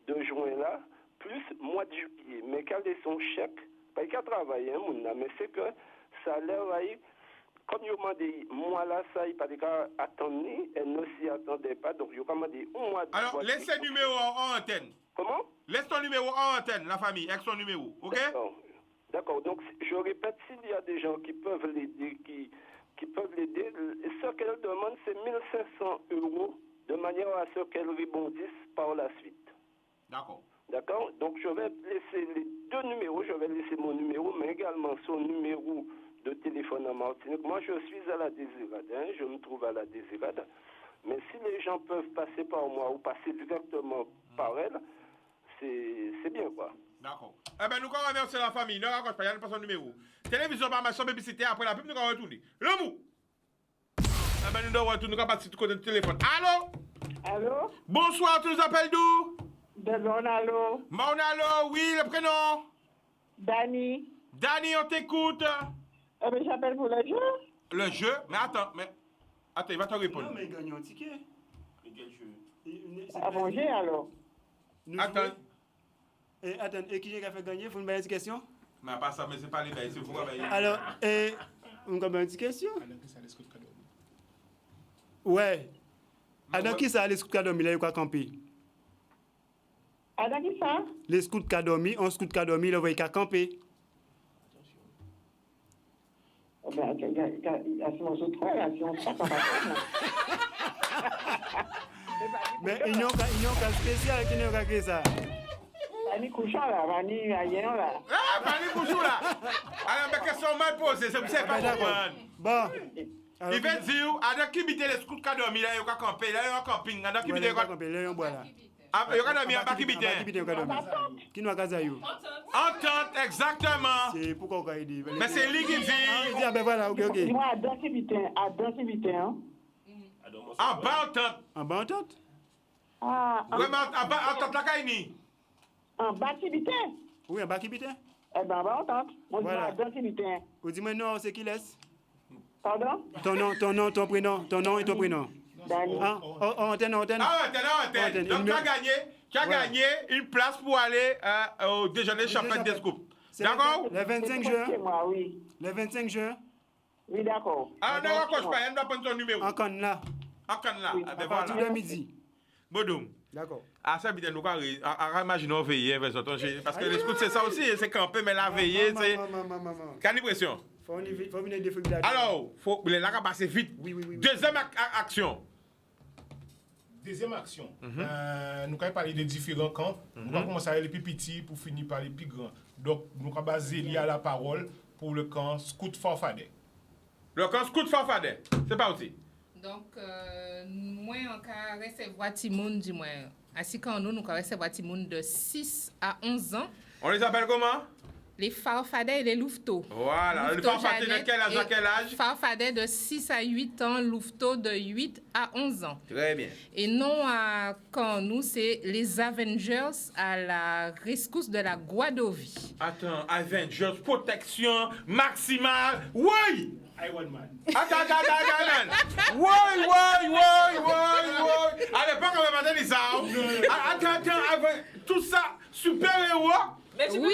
Speaker 10: de juin là, plus mois de juillet. Mais quel est son chèque? Pas qu'il travaille, hein, mais c'est que ça a l'air comme je m'en dit, moi là, ça, il pas de cas attendre, elle ne s'y attendait pas, donc je m'en dit un mois de
Speaker 3: Alors, laisse le numéro en antenne.
Speaker 10: Comment?
Speaker 3: Laisse ton numéro en antenne, la famille, avec son numéro, ok?
Speaker 10: D'accord, donc je répète, s'il y a des gens qui peuvent l'aider, qui peuvent l'aider, ce qu'elle demande, c'est 1 500 € de manière à ce qu'elle rebondisse par la suite.
Speaker 3: D'accord.
Speaker 10: D'accord? Donc je vais laisser les deux numéros, je vais laisser mon numéro, mais également son numéro de téléphone en Martinique. Moi, je suis à la Désirade, hein, je me trouve à la Désirade. Mais si les gens peuvent passer par moi ou passer directement par elle, c'est bien, quoi.
Speaker 3: D'accord. Eh bien, nous allons remercier la famille. Ne raccroche pas, il y a pas son numéro. Télévision par ma chambre publicité, après la pub, nous allons retourner. Le mou! Eh bien, nous allons retourner, nous allons passer du côté du téléphone. Allô?
Speaker 9: Allô?
Speaker 3: Bonsoir, tu nous appelles d'où?
Speaker 9: De Monalo.
Speaker 3: Monalo, oui, le prénom?
Speaker 9: Dani.
Speaker 3: Dani, on t'écoute.
Speaker 9: Eh bien, j'appelle pour le jeu.
Speaker 3: Le jeu? Mais attends, il va te répondre.
Speaker 4: Non, mais il gagne un ticket.
Speaker 9: À manger, alors.
Speaker 3: Attends.
Speaker 4: Et attends, et qui a fait gagner? Faut une bonne question?
Speaker 3: Mais pas ça, mais c'est pas les bails, c'est pourquoi bailler.
Speaker 4: Alors, et on a une bonne question? Ouais. Adam qui ça, les scouts qui a dormi, là, il a campé?
Speaker 9: Adam qui ça?
Speaker 4: Les scouts qui a dormi, un scout qui a dormi, là, il a campé.
Speaker 9: Il y a son autre là, si on ne pas
Speaker 4: Mais il y a un cas spécial qui n'a pas créé ça.
Speaker 9: Vani couchant là, Vani ailleurs là.
Speaker 3: Ah, Vani couchant là. Alors, mais question mal posée, c'est pour ça que pas comprendre.
Speaker 4: Bon.
Speaker 3: Il veut dire, Adam qui habite les scouts qui a dormi, là, il a campé, là, il a camping, Adam qui habite les
Speaker 4: campé, là, il y a un bois là.
Speaker 3: Ah, il a dormi en bas qui habite.
Speaker 4: Qui nous a casé you?
Speaker 3: Entente, exactement.
Speaker 4: C'est pourquoi on a dit.
Speaker 3: Mais c'est lui qui dit.
Speaker 4: Il dit, ah ben voilà, ok.
Speaker 9: Dis-moi, Adam qui habite, hein?
Speaker 3: En bas entente.
Speaker 4: En bas entente?
Speaker 9: Ah,
Speaker 3: vraiment, en bas entente la Kaini.
Speaker 9: En bas qui habite?
Speaker 4: Oui, en bas qui habite.
Speaker 9: Eh ben, en bas entente. On dit Adam qui habite.
Speaker 4: Vous dites, mais non, c'est qui laisse?
Speaker 9: Pardon?
Speaker 4: Ton nom, ton prénom et ton prénom.
Speaker 9: Dani.
Speaker 4: Ah, antenne.
Speaker 3: Ah, antenne. Donc, tu as gagné une place pour aller au déjeuner champagne des scoops. D'accord?
Speaker 4: Le 25 juin.
Speaker 9: Oui.
Speaker 4: Le 25 juin.
Speaker 9: Oui, d'accord.
Speaker 3: Ah, non, je ne dois pas prendre ton numéro.
Speaker 4: En canne là.
Speaker 3: En canne là.
Speaker 4: À partir de midi.
Speaker 3: Bodoum.
Speaker 4: D'accord.
Speaker 3: Ah, ça, bien, nous, imaginons veiller, parce que les scouts, c'est ça aussi, c'est camper, mais la veiller, c'est. Quelle impression?
Speaker 4: Faut venir défibrillateur.
Speaker 3: Alors, les là, passer vite.
Speaker 4: Oui.
Speaker 3: Deuxième action.
Speaker 5: Deuxième action, nous allons parler de différents camps. Nous allons commencer avec les plus petits pour finir par les plus grands. Donc, nous allons baser lié à la parole pour le camp Scout Farfadet.
Speaker 3: Le camp Scout Farfadet, c'est pas aussi.
Speaker 7: Donc, moi, on peut recevoir Timoun, du moins. Ainsi qu'en nous, nous allons recevoir Timoun de 6 à 11 ans.
Speaker 3: On les appelle comment?
Speaker 7: Les farfadets et les louveteaux.
Speaker 3: Voilà, les farfadets de quel âge à quel âge?
Speaker 7: Farfadets de 6 à 8 ans, louveteaux de 8 à 11 ans.
Speaker 3: Très bien.
Speaker 7: Et non quand nous, c'est les Avengers à la rescousse de la Guadovie.
Speaker 3: Attends, Avengers, protection maximale, oui!
Speaker 5: Iron Man.
Speaker 3: Attends. Oui. À l'époque, on va mettre les armes. Attends, tout ça, super-héros.
Speaker 7: Oui.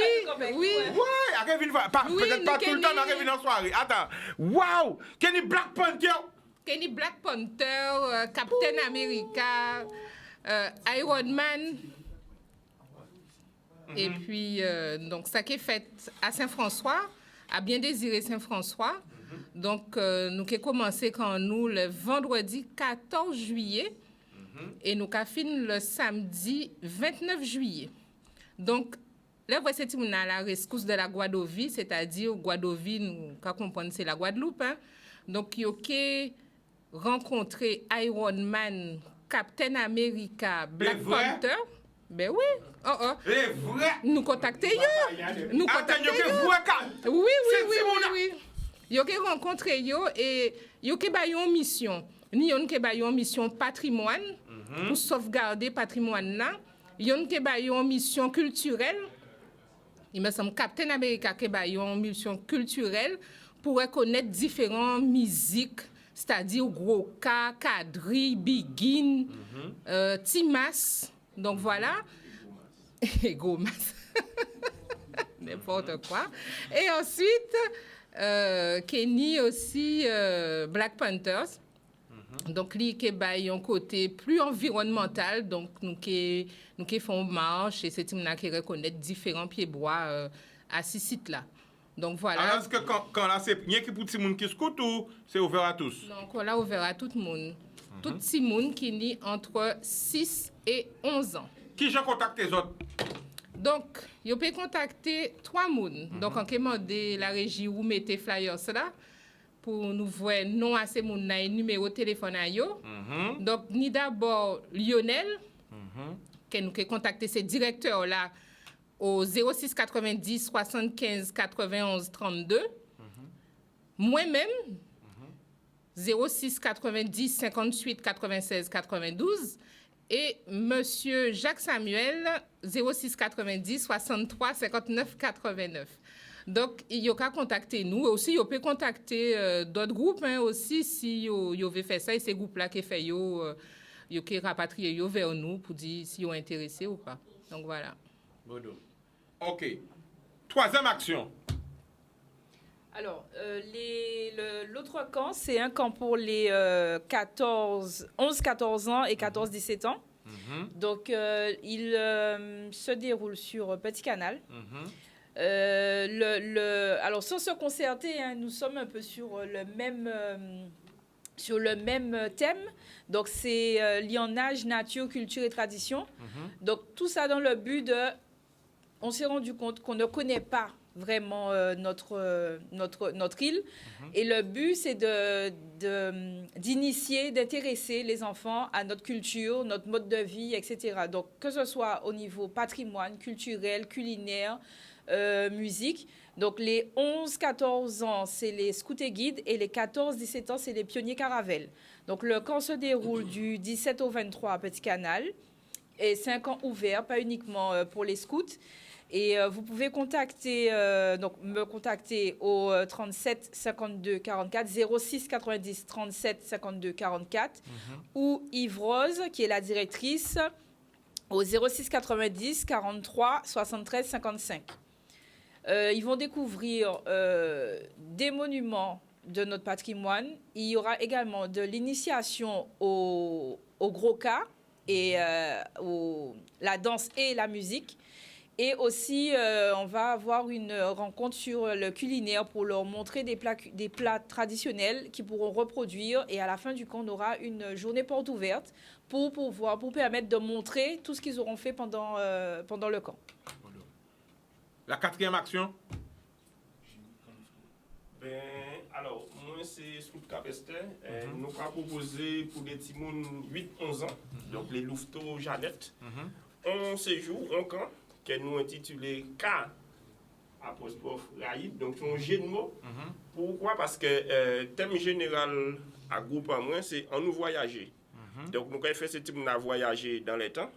Speaker 3: Peut-être pas tout le temps, mais arrive en soirée. Attends. Wow! Kenny Black Panther,
Speaker 7: Captain America, Iron Man. Et puis, donc, ça qui est fait à Saint-François, à Bien Désiré Saint-François. Donc, nous avons commencé quand nous, le vendredi 14 juillet, et nous avons fini le samedi 29 juillet. Donc, là, voici on a la rescousse de la Guadovie, c'est-à-dire Guadovie, nous comprenons c'est la Guadeloupe. Hein? Donc, il y a rencontré Iron Man, Captain America, Black Panther. Ben oui.
Speaker 3: Les vrais.
Speaker 7: Nous contactons. Nous contactons. Oui. Yo qui rencontré yo et yo qui ba yon mission. Ni yon qui ba yon mission patrimoine pour sauvegarder patrimoine là. Yon qui ba yon mission culturelle. Il me semble Captain America qui ba yon mission culturelle pour reconnaître différentes musiques, c'est-à-dire Gros Ka, Kadri, Begin, Timas. Donc voilà. Et Gros Mas. N'importe quoi. Et ensuite Kenny aussi Black Panthers. Donc li qui bay un côté plus environnemental, donc nous qui font marche et c'est une qui reconnaître différents pieds bois à ces sites là. Donc voilà.
Speaker 3: Alors est-ce que quand là c'est rien qui pour tout monde qui scout ou c'est ouvert à tous?
Speaker 7: Donc là ouvert à tout le monde. Tout petit monde qui ni entre 6 et 11 ans.
Speaker 3: Qui j'ai contacté les autres?
Speaker 7: Donc, vous pouvez contacter 3 personnes. Donc, en demandez la régie où mettez flyers là pour nous voir nom à ces personnes et numéro de téléphone à yo. Donc, ni d'abord Lionel, que nous pouvons contacter ces directeurs là au 06 90 75 91 32. Moi-même, 06 90 58 96 92. Et Monsieur Jacques Samuel, 06 90 63 59 89. Donc, il a qu'à contacter nous. Et aussi, il peut contacter d'autres groupes aussi si vous veut faire ça. Et ces groupes-là qui fait il peut rapatrier vers nous pour dire si vous êtes intéressés ou pas. Donc, voilà.
Speaker 3: OK. Troisième action.
Speaker 8: Alors, l'autre camp, c'est un camp pour les 11-14 ans et 14-17 ans. Donc, il se déroule sur Petit Canal. Alors, sans se concerter, hein, nous sommes un peu sur le même thème. Donc, c'est lionnage, nature, culture et tradition. Donc, tout ça dans le but de... On s'est rendu compte qu'on ne connaît pas vraiment notre île. Et le but, c'est d'initier, d'intéresser les enfants à notre culture, notre mode de vie, etc. Donc, que ce soit au niveau patrimoine, culturel, culinaire, musique. Donc, les 11-14 ans, c'est les scouts et guides, et les 14-17 ans, c'est les pionniers caravelles. Donc, le camp se déroule du 17 au 23 à Petit Canal. Et c'est un camp ouvert, pas uniquement pour les scouts. Et vous pouvez me contacter au 37 52 44 06 90 37 52 44 ou Yves Rose, qui est la directrice, au 06 90 43 73 55. Ils vont découvrir des monuments de notre patrimoine. Il y aura également de l'initiation au gros cas et la danse et la musique. Et aussi, on va avoir une rencontre sur le culinaire pour leur montrer des plats traditionnels qu'ils pourront reproduire. Et à la fin du camp, on aura une journée porte ouverte pour permettre de montrer tout ce qu'ils auront fait pendant le camp.
Speaker 3: La quatrième action.
Speaker 11: Alors, moi, c'est Scout Capester. Nous avons proposé pour des petits mouns 8-11 ans, donc les louveteaux Jeannette, un séjour, un camp, que nous intitulé K apostrophe Raïb, donc c'est un jeu de mots. Pourquoi? Parce que thème général à groupe à moi, c'est en nous voyager. Donc nous avons fait ce type de voyager dans les temps.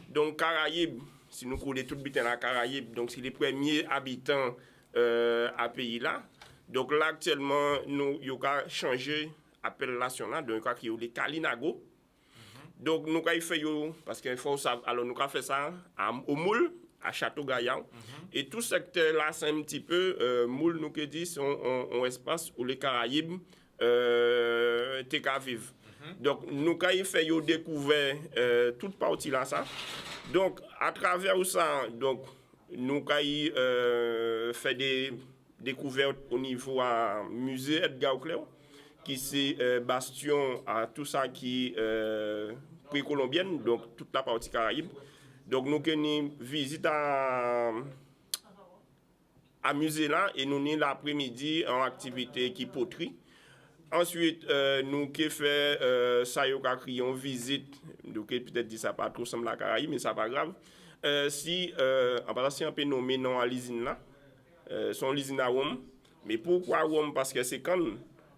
Speaker 11: Donc Caraïbes, si nous coulons tout le bitin à Caraïbes, donc c'est les premiers habitants à pays là. Donc là actuellement, nous avons changé appellation là, donc il y a les Kalinago. Donc nous avons fait, parce qu'il faut savoir, alors nous avons fait ça au Moule, à Château-Gaillard. Et tout ce secteur-là, c'est un petit peu, Moule, nous dit, sont un espace où les Caraïbes vivent. Donc nous avons fait découvrir toute partie là, ça. Donc à travers ça, donc, nous avons fait des découvertes au niveau du musée Edgar Auclair, qui c'est bastion à tout ça qui précolombienne, donc toute la partie Caraïbe. Donc nous avons visite à musée là et nous avons l'après-midi en activité qui poterie. Ensuite, nous avons fait ça une visite, donc peut-être dit ça pas trop semble la Caraïbe, mais ça pas grave. Si en passant un peu nommé non à l'usine là, son usine à Rome. Mais pourquoi Rome? Parce que c'est quand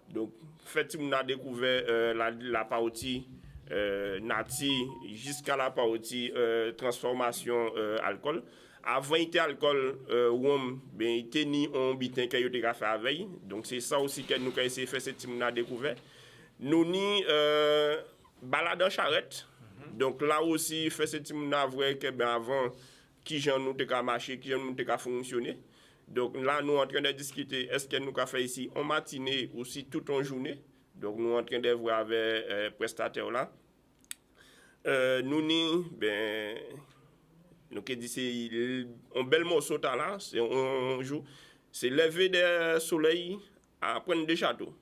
Speaker 11: donc fait on a découvert la partie nati jusqu'à la partie transformation alcool. Avant il était alcool Rome, ben il était ni on bitin que il a fait avec. Donc c'est ça aussi que nous avons essayé de faire cette on a découvert. Nous ni balade en charrette. Donc là aussi fait cette on a vrai que ben avant qui gens nous t'ai marcher, qui gens nous t'ai fonctionner. Donc là, nous sommes en train de discuter, est-ce que nous avons fait ici en matinée ou aussi toute en journée. Donc nous sommes en train de voir avec les prestataires là. Nous dit c'est un bel morceau là, c'est un jour. C'est lever des soleils à prendre des châteaux.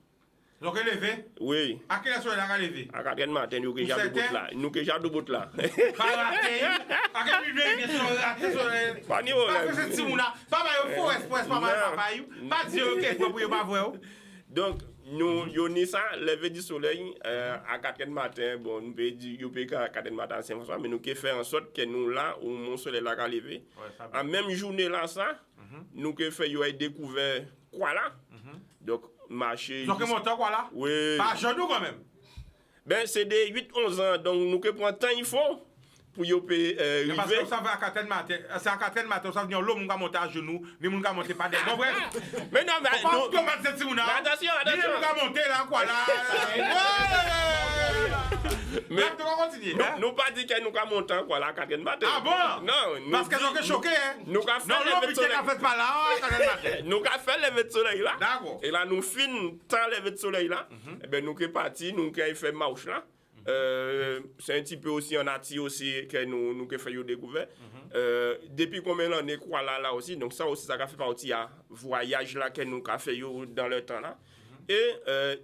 Speaker 3: Donc lever?
Speaker 11: Oui.
Speaker 3: À quelle heure la lever?
Speaker 11: À 4 matin, nous que j'ai de bout là. Nous que j'ai de bout là.
Speaker 3: Pas quel niveau
Speaker 11: pas niveau là.
Speaker 3: Parce que c'est Timouna. Papa yo faut espoir papa yo. Pas dire OK pour pas voir.
Speaker 11: Donc nous yoni ça lever du soleil à 4 matin. Bon, nous peut dire yo peut à 4 matin 5 fois mais nous que faire en sorte que nous là où mon soleil là lever. En même journée là ça, nous que fait yo découvert quoi là. Donc marché.
Speaker 3: Donc montant quoi là?
Speaker 11: Oui.
Speaker 3: Pas jadou quand même.
Speaker 11: Ben c'est des 8-11 ans donc nous que prend temps il faut pour yo river.
Speaker 3: Parce que ça va à 4 matin, c'est à 4 matin ça venir l'homme va monter à genoux, mais mon gars monter pas derrière. Bon bref.
Speaker 11: Mais non mais
Speaker 3: non. Comment c'est Timouna?
Speaker 11: Attention.
Speaker 3: Il va monter là quoi là.
Speaker 11: Mais
Speaker 3: Bref, on va continuer. hein?
Speaker 11: nous pas dit que nous avons monté quoi la 4e matin.
Speaker 3: Ah bon?
Speaker 11: Non. nous
Speaker 3: Parce qu'elles ont
Speaker 11: dit-
Speaker 3: été choquées, hein?
Speaker 11: Nous avons
Speaker 3: Non,
Speaker 11: fait
Speaker 3: non,
Speaker 11: lever de
Speaker 3: putain,
Speaker 11: soleil.
Speaker 3: qu'elle fait pas là, hein, quand elle matin.
Speaker 11: Nous avons fait lever de soleil là.
Speaker 3: D'accord.
Speaker 11: Et là, nous finissons tant lever de soleil là. Eh ben, nous sommes partis, nous avons fait marche là. C'est un petit peu aussi en Haïti aussi que nous avons fait découvert. Depuis combien d'années quoi là aussi. Donc ça aussi, ça a fait partie à voyage là que nous avons fait dans le temps là. Et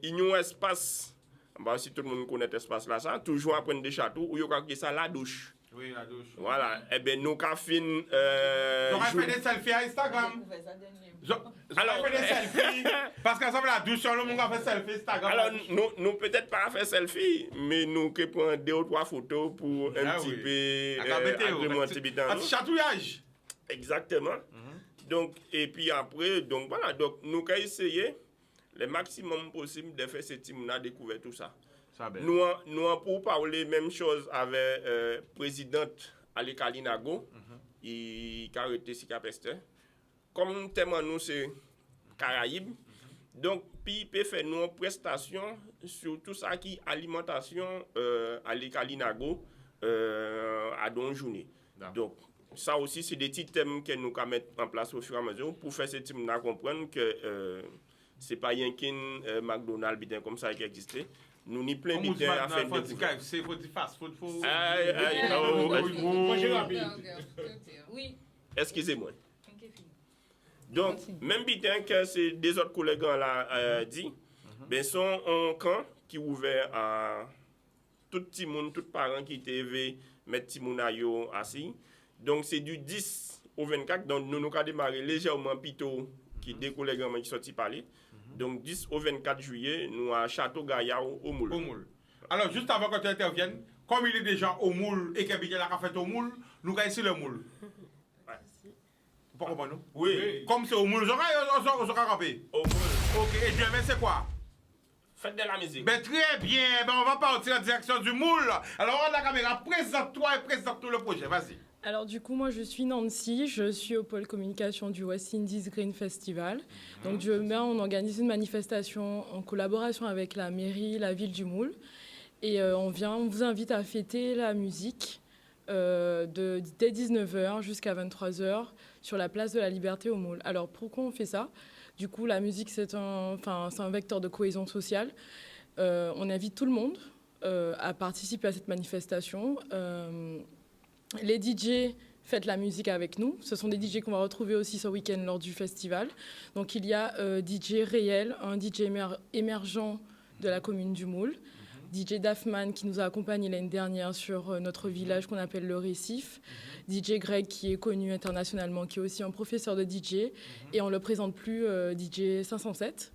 Speaker 11: il y a un espace, bah, si tout le monde connaît cet espace là, ça, toujours après des châteaux, où il y a ça la douche.
Speaker 3: Oui, la douche.
Speaker 11: Voilà. Eh bien, nous avons fait
Speaker 3: J'aurais fait des selfies à Instagram. J'aurais fait des selfies. Parce qu'ensemble, la douche, le monde a fait selfie Instagram.
Speaker 11: Alors, nous peut-être pas faire selfie, mais nous qui prenons 2 ou 3 photos pour un
Speaker 3: Ah
Speaker 11: petit
Speaker 3: oui.
Speaker 11: peu agrémenter bidon.
Speaker 3: Un petit chatouillage.
Speaker 11: Exactement. Donc, et puis après, donc voilà, donc nous avons essayé le maximum possible de faire ce team à découvrir tout ça.
Speaker 3: Ça ben.
Speaker 11: Nous pour parler même chose avec présidente Ali Kalinago, qui a arrêté si capeste. Comme thème nous c'est Caraïbes, donc puis il peut faire nous une prestation sur tout ça qui alimentation Ali Kalinago à don journée. Donc ça aussi c'est des petits thèmes que nous allons mettre en place au fur et à mesure pour faire ce team là comprendre que c'est pas rien qu'un McDonald's bidon comme ça qui existe. Nous ni plein bidon à faire
Speaker 3: faut dire fast food, faut.
Speaker 5: Moi, j'ai rapide.
Speaker 8: Oui.
Speaker 11: Excusez-moi. Donc, même bidon que c'est des autres collègues là dit, ben sont un camp qui est ouvert à tout petit monde, tout parents qui étaient mettre petit monde assis. Donc c'est du 10 au 24, donc nous avons démarré légèrement plus tôt que des collègues qui sont parler. Donc 10 au 24 juillet, nous à Château Gaillard au Moule.
Speaker 3: Au Moule. Alors, juste avant que tu interviennes, comme il est déjà au Moule et que Bidel a fait au Moule, nous avons ici le Moule. Pas comprendre nous?
Speaker 11: Oui.
Speaker 3: Comme c'est au Moule, on sera campé.
Speaker 11: Au Moule.
Speaker 3: Ok, et demain c'est quoi?
Speaker 11: Faites de la musique.
Speaker 3: Ben très bien, ben on va partir en direction du Moule. Alors, on a la caméra, présente-toi et présente tout le projet, vas-y.
Speaker 6: Alors du coup, moi je suis Nancy, je suis au pôle communication du West Indies Green Festival. Donc demain, on organise une manifestation en collaboration avec la mairie, la ville du Moule. Et on vous invite à fêter la musique dès 19h jusqu'à 23h sur la place de la Liberté au Moule. Alors pourquoi on fait ça? Du coup, la musique, c'est un vecteur de cohésion sociale. On invite tout le monde à participer à cette manifestation. Les DJ fêtent la musique avec nous. Ce sont des DJ qu'on va retrouver aussi ce week-end lors du festival. Donc il y a DJ Réel, un DJ émergent de la commune du Moule. DJ Daffman qui nous a accompagnés l'année dernière sur notre village qu'on appelle le Récif. DJ Greg qui est connu internationalement, qui est aussi un professeur de DJ. Et on ne le présente plus, DJ 507.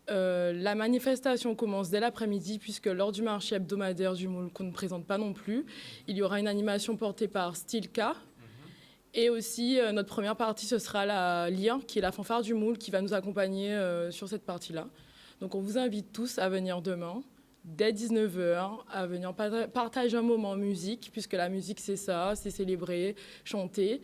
Speaker 6: La manifestation commence dès l'après-midi puisque lors du marché hebdomadaire du Moule qu'on ne présente pas non plus, il y aura une animation portée par Stilka. Et aussi, notre première partie, ce sera la LIA, qui est la fanfare du Moule, qui va nous accompagner sur cette partie-là. Donc on vous invite tous à venir demain, dès 19h, à venir partager un moment musique, puisque la musique c'est ça, c'est célébrer, chanter.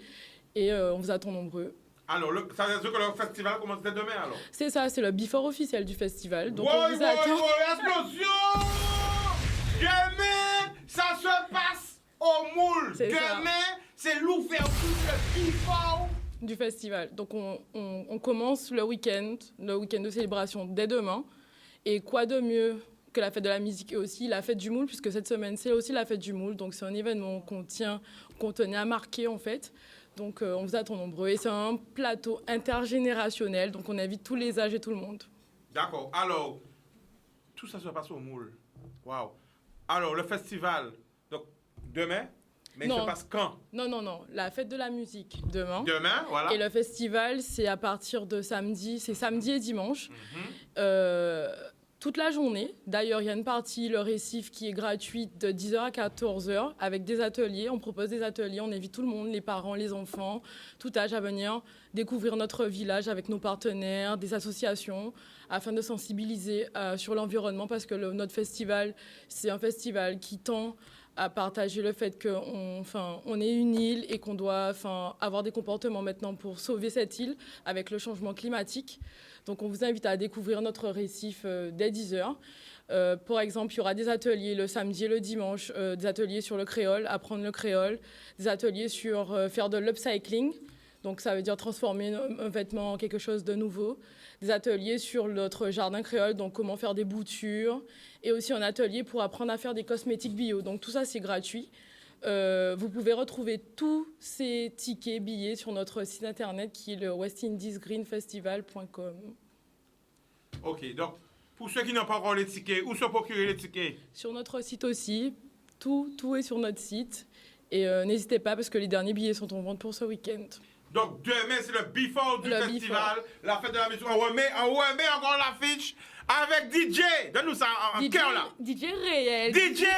Speaker 6: Et on vous attend nombreux.
Speaker 3: Alors, ça veut dire que le festival commence dès demain alors?
Speaker 6: C'est ça, c'est le before officiel du festival. Donc
Speaker 3: Ouais,
Speaker 6: on vous attend.
Speaker 3: explosion! Demain, ça se passe au Moule.
Speaker 6: C'est ça.
Speaker 3: Demain, c'est l'ouverture, le before
Speaker 6: Du festival. Donc on commence le week-end de célébration dès demain. Et quoi de mieux que la fête de la musique et aussi la fête du Moule, puisque cette semaine c'est aussi la fête du Moule. Donc c'est un événement qu'on tenait à marquer en fait. Donc on vous attend nombreux. Et c'est un plateau intergénérationnel, donc on invite tous les âges et tout le monde.
Speaker 3: D'accord. Alors, tout ça se passe au Moule. Waouh. Alors, le festival, donc demain, mais il se passe quand?
Speaker 6: Non. La fête de la musique, demain.
Speaker 3: Demain, voilà.
Speaker 6: Et le festival, c'est à partir de samedi. C'est samedi et dimanche. Toute la journée. D'ailleurs, il y a une partie, le Récif, qui est gratuite de 10h à 14h avec des ateliers. On propose des ateliers, on invite tout le monde, les parents, les enfants, tout âge à venir découvrir notre village avec nos partenaires, des associations, afin de sensibiliser sur l'environnement parce que notre festival, c'est un festival qui tend à partager le fait on est une île et qu'on doit avoir des comportements maintenant pour sauver cette île avec le changement climatique. Donc on vous invite à découvrir notre récif dès 10h. Par exemple, il y aura des ateliers le samedi et le dimanche, des ateliers sur le créole, apprendre le créole, des ateliers sur faire de l'upcycling, donc ça veut dire transformer un vêtement en quelque chose de nouveau, des ateliers sur notre jardin créole, donc comment faire des boutures, et aussi un atelier pour apprendre à faire des cosmétiques bio. Donc tout ça, c'est gratuit. Vous pouvez retrouver tous ces tickets, billets sur notre site internet qui est le westindiesgreenfestival.com.
Speaker 3: Ok, donc pour ceux qui n'ont pas encore les tickets, où se procurer les tickets?
Speaker 6: Sur notre site aussi, tout est sur notre site. Et n'hésitez pas parce que les derniers billets sont en vente pour ce week-end.
Speaker 3: Donc demain, c'est le before du festival, la fête de la musique. On remet encore l'affiche avec DJ. Donne-nous ça en cœur là.
Speaker 6: DJ réel.
Speaker 3: DJ réel.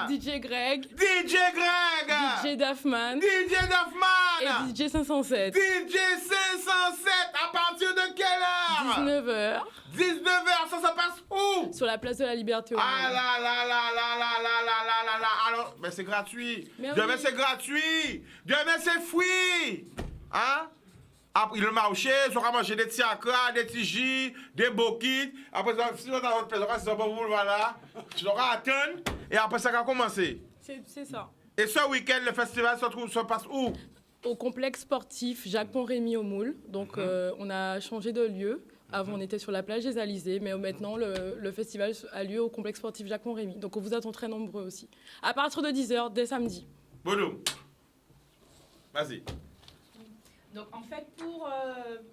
Speaker 6: DJ Greg.
Speaker 3: DJ Greg.
Speaker 6: DJ Duffman.
Speaker 3: DJ Duffman.
Speaker 6: Et DJ 507.
Speaker 3: DJ 507. À partir de quelle heure?
Speaker 6: 19h.
Speaker 3: 19h, ça se passe où?
Speaker 6: Sur la place de la Liberté.
Speaker 3: Ah là là là là là là là là là là. Alors, ben c'est gratuit. Demain c'est gratuit. Demain c'est free. Hein? Après le marché, on va manger des petits acras, des petits jus, des bokits. Après, si on a votre plaisir, si on va vous voilà, tu auras attendre. Et après, ça va commencer.
Speaker 6: C'est ça.
Speaker 3: Et ce week-end, le festival se passe où?
Speaker 6: Au complexe sportif Jacques-Pont-Rémy au Moule. Donc, on a changé de lieu. Avant, on était sur la plage des Alizés, mais maintenant, le festival a lieu au complexe sportif Jacques-Pont-Rémy. Donc, on vous attend très nombreux aussi. À partir de 10h, dès samedi.
Speaker 3: Bono. Vas-y.
Speaker 8: Donc, en fait, pour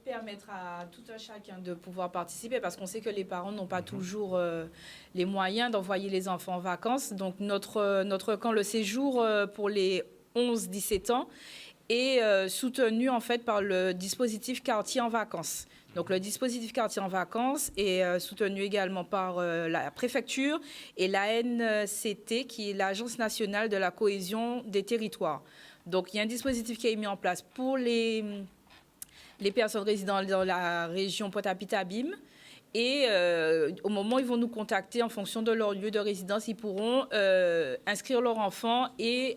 Speaker 8: permettre à tout un chacun de pouvoir participer, parce qu'on sait que les parents n'ont pas toujours les moyens d'envoyer les enfants en vacances. Donc, notre camp, le séjour pour les 11-17 ans, est soutenu, en fait, par le dispositif Quartier en vacances. Donc, le dispositif Quartier en vacances est soutenu également par la préfecture et l'ANCT, qui est l'Agence nationale de la cohésion des territoires. Donc, il y a un dispositif qui est mis en place pour les personnes résidant dans la région Pointe-à-Pitre-Abîme. Et au moment où ils vont nous contacter, en fonction de leur lieu de résidence, ils pourront inscrire leur enfant et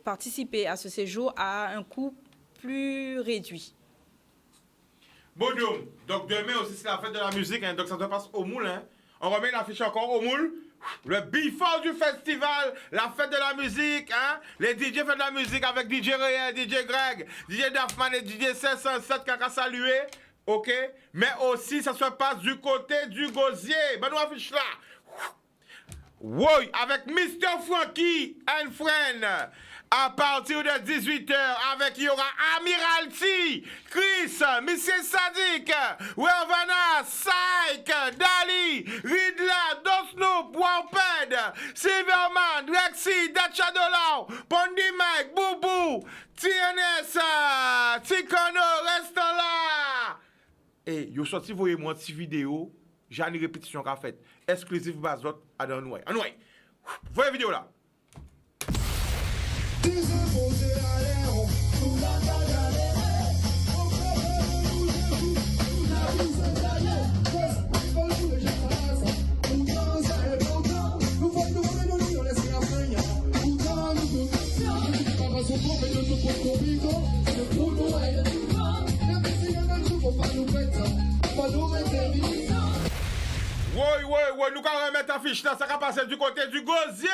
Speaker 8: participer à ce séjour à un coût plus réduit.
Speaker 3: Bonjour. Donc, demain aussi, c'est la fête de la musique. Hein, donc, ça se passe au Moule. Hein. On remet l'affiche encore au Moule. Le before du festival, la fête de la musique, hein? Les DJ font de la musique avec DJ Réel, DJ Greg, DJ Duffman et DJ 507 qui a salué, ok? Mais aussi, ça se passe du côté du Gosier. Ben, nous affiche là. Oui, avec Mr. Frankie and Friend. À partir de 18h, avec il y aura Amiralty, Chris, Monsieur Sadik, Wervana, Saik, Dali, Ridla, Dosnoop, Wamped, Silverman, Rexy, Dachadolau, Pondi Mike, Boubou, TNS, Tikono, reste là. Et yo sorti voyez moi petite vidéo, j'ai une répétition qu'a faite, exclusive Bazot à Danouay. Anouay, voyez vidéo là. Oui, nous allons remettre affiche là, ça va passer du côté du Gosier.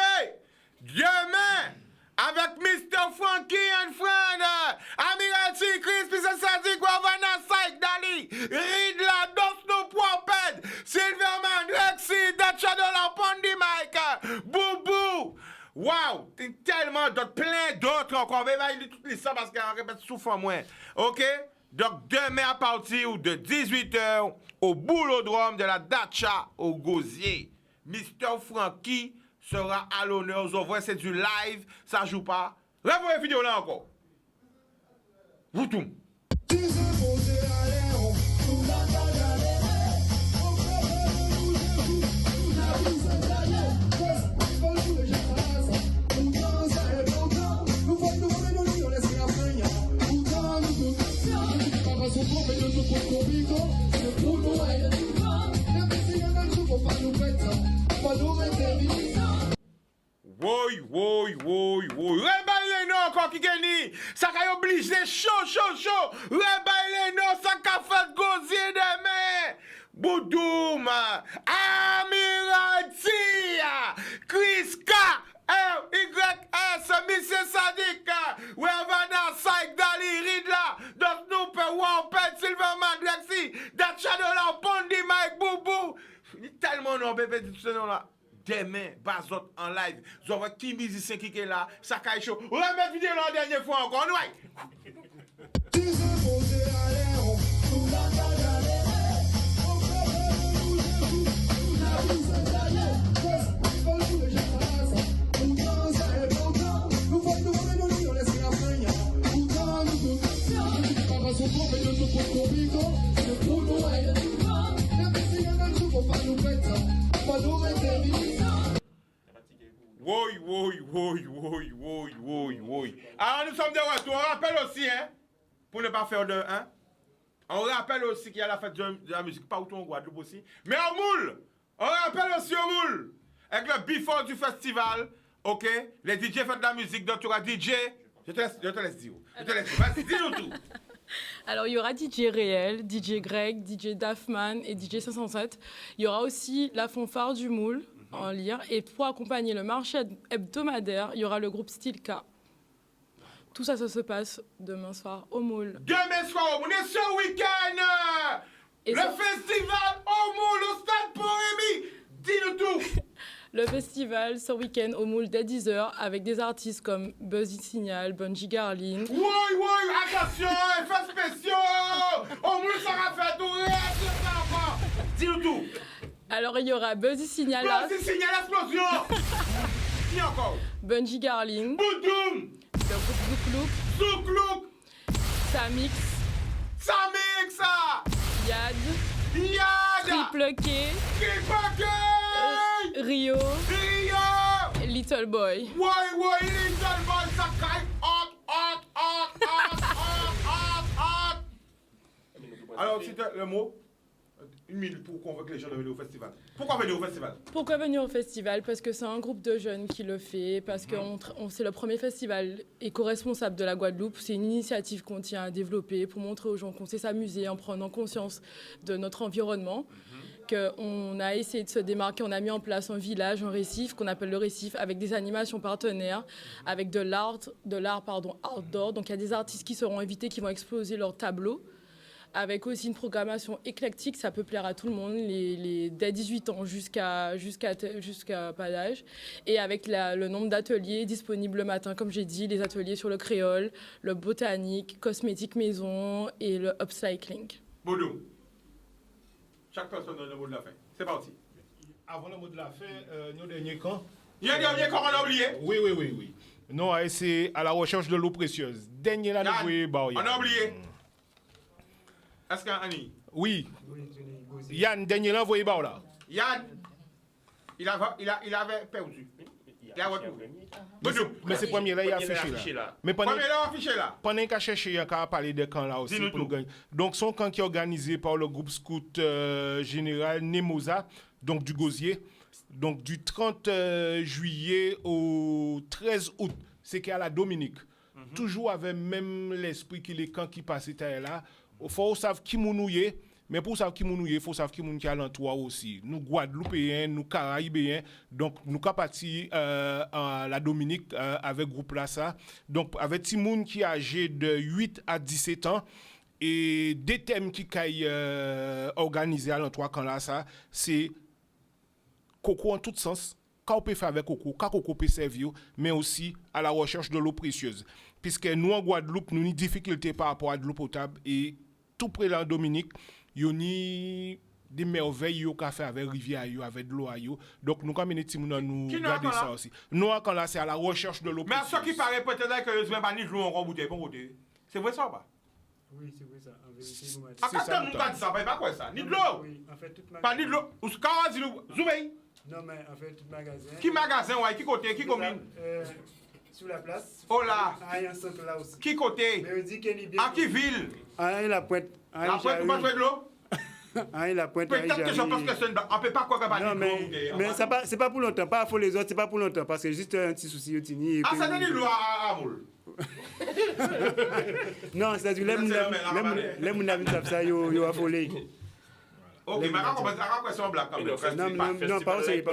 Speaker 3: Demain, avec Mr. Frankie and Friend, Amiralty, Chris, Mr. Sadik, Wavana, Saik, Dali, Ridla, Dosnoop, Wamped, Silverman, Rexy, Dachadola, Pondi Mike, Boubou. Wow, tellement d'autres, plein d'autres encore. Mais il dit toutes les ça parce qu'on répète souvent moins. OK? Donc demain à partir de 18h au boulodrome de la Dacha au Gosier, Mr. Frankie sera à l'honneur. Vous voyez, c'est du live, ça joue pas. Revoyez la vidéo là encore. Vous tout. Woy. Rebelle non encore qui gagne. Ça qu'a obligé chaud. Rebelle non, ça qu'a fait gosier demain. Boudoum, Amiratia, Kriska, YS, Monsieur Sadik, Wevana, Saik, Dali, Ridla, Dot Noupe, Wampet, Silverman, Lexi, Dat Shadow, la Pondi, Mike, Boubou. Tellement non, bébé, tout ce nom-là. Demain, Bazot en live. Vous avez qui musicien qui est là, ça caille chaud. Remettez vidéo la dernière fois encore, nous. Woy. Alors nous sommes de retour. On rappelle aussi, hein, pour ne pas faire de 1, on rappelle aussi qu'il y a la fête de la musique partout en Guadeloupe aussi. Mais au Moule, on rappelle aussi au Moule, avec le before du festival, ok, les DJ font de la musique, donc tu auras DJ, je te laisse dire. Vas-y, dis-nous tout.
Speaker 6: Alors, il y aura DJ Réel, DJ Greg, DJ Daffman et DJ 507. Il y aura aussi la fanfare du Moule en lire. Et pour accompagner le marché hebdomadaire, il y aura le groupe Stilka. Tout ça, ça se passe demain soir au Moule.
Speaker 3: Demain soir au Moule, et ce week-end, festival au Moule, au Stade Pont-Rémy. Dis-nous tout.
Speaker 6: Le festival ce week-end au Moule dès 10h avec des artistes comme Buzzy Signal, Bungie Garlin.
Speaker 3: Woy, attention, effets spéciaux. Au Moule, ça va faire tout. Dis-nous tout.
Speaker 6: Alors, il y aura Buzzy Signal.
Speaker 3: Buzzy Signal, explosion. Qui encore?
Speaker 6: Bungie Garlin.
Speaker 3: Boudoum.
Speaker 6: Le groupe
Speaker 3: Zouklouk.
Speaker 6: Samix. Yad. Triple K. Rio. Little Boy.
Speaker 3: Woy, Little Boy, ça craque. Hot. Alors, si tu as le mot, 1 minute pour convaincre les gens de venir au festival. Pourquoi venir au festival?
Speaker 6: Parce que c'est un groupe de jeunes qui le fait, parce que c'est le premier festival éco-responsable de la Guadeloupe. C'est une initiative qu'on tient à développer pour montrer aux gens qu'on sait s'amuser en prenant conscience de notre environnement. Qu'on a essayé de se démarquer, on a mis en place un village, un récif qu'on appelle le récif, avec des animations partenaires, avec de l'art outdoor. Donc il y a des artistes qui seront invités, qui vont exposer leurs tableaux, avec aussi une programmation éclectique, ça peut plaire à tout le monde, dès 18 ans jusqu'à pas d'âge, et avec le nombre d'ateliers disponibles le matin, comme j'ai dit, les ateliers sur le créole, le botanique, cosmétique maison et le upcycling.
Speaker 3: Boudou. Chaque personne donne le mot de la fin. C'est parti.
Speaker 5: Avant le mot de la fin, nos derniers camps.
Speaker 3: Il y a un dernier camp qu'on a oublié.
Speaker 5: Oui. Non, c'est à la recherche de l'eau précieuse. Dernier là,
Speaker 3: on a oublié. Est-ce qu'il y a Annie?
Speaker 5: Oui. Yann, dernier là, vous voyez là.
Speaker 3: Yann, il avait perdu. Il a retrouvé.
Speaker 5: Mais c'est premier là, il a affiché là. Mais pendant qu'il a cherché, il a parlé de camp là aussi pour nous gagner. Donc, son camp qui est organisé par le groupe scout général Nemoza, donc du Gosier. Donc, du 30 juillet au 13 août, c'est qu'il y a la Dominique. Toujours avec même l'esprit que les camps qui passent là. Il faut savoir qui mounouye, mais pour savoir qui mounouye, il faut savoir qui moun qui alentour aussi. Nous Guadeloupéens, nous Caraïbéens, donc nous partis à la Dominique avec groupe là ça. Donc avec ti moun qui âgé de 8 à 17 ans et des thèmes qui caillent organisés à l'entour quand là ça, c'est coco en tout sens. Quand on peut faire avec coco, quand coco peut servir, mais aussi à la recherche de l'eau précieuse. Puisque nous en Guadeloupe, nous avons des difficultés par rapport à de l'eau potable et tout près de la Dominique, il y a des merveilles qu'a fait avec rivière, avec de l'eau. Donc nous avons nous garder ça aussi. Nous quand là c'est à la recherche de l'eau.
Speaker 3: Mais à ce qui paraît peut-être que je ne vais pas ni de l'eau en bouteille pour côté. C'est vrai ça ou pas?
Speaker 4: Oui, c'est vrai ça. En vérité, vous m'avez dit.
Speaker 3: Ah, quand nous avons dit ça, pas quoi ça? Ni de l'eau?
Speaker 4: Oui, en fait, tout magasin.
Speaker 3: Pas ni de l'eau. Ou ce qu'on dit nous, Zoubey?
Speaker 4: Non, mais en fait, tout magasin.
Speaker 3: Qui magasin, ouais? Qui côté? Qui commune?
Speaker 4: Sur la place.
Speaker 3: Oh là!
Speaker 4: Ah, il y a un centre là aussi.
Speaker 3: Qui côté?
Speaker 4: Mais on dit qu'elle est bien.
Speaker 3: À qui ville?
Speaker 4: Ah, la pointe.
Speaker 3: La pointe, vous pas jouer de l'eau?
Speaker 4: Hein, la pointe
Speaker 3: Peut-être que je pense que c'est une blague. On peut pas quoi que pas
Speaker 4: non, mais c'est pas pour longtemps. Pas pour les autres, c'est pas pour longtemps. Parce que juste un petit souci au Tini.
Speaker 3: Ah, ça donne une loi à Moul.
Speaker 4: Non, c'est-à-dire, les gens qui savent ça, ils ont affolé.
Speaker 3: Ok, mais on va c'est un blague quand même.
Speaker 4: Non, pas aussi.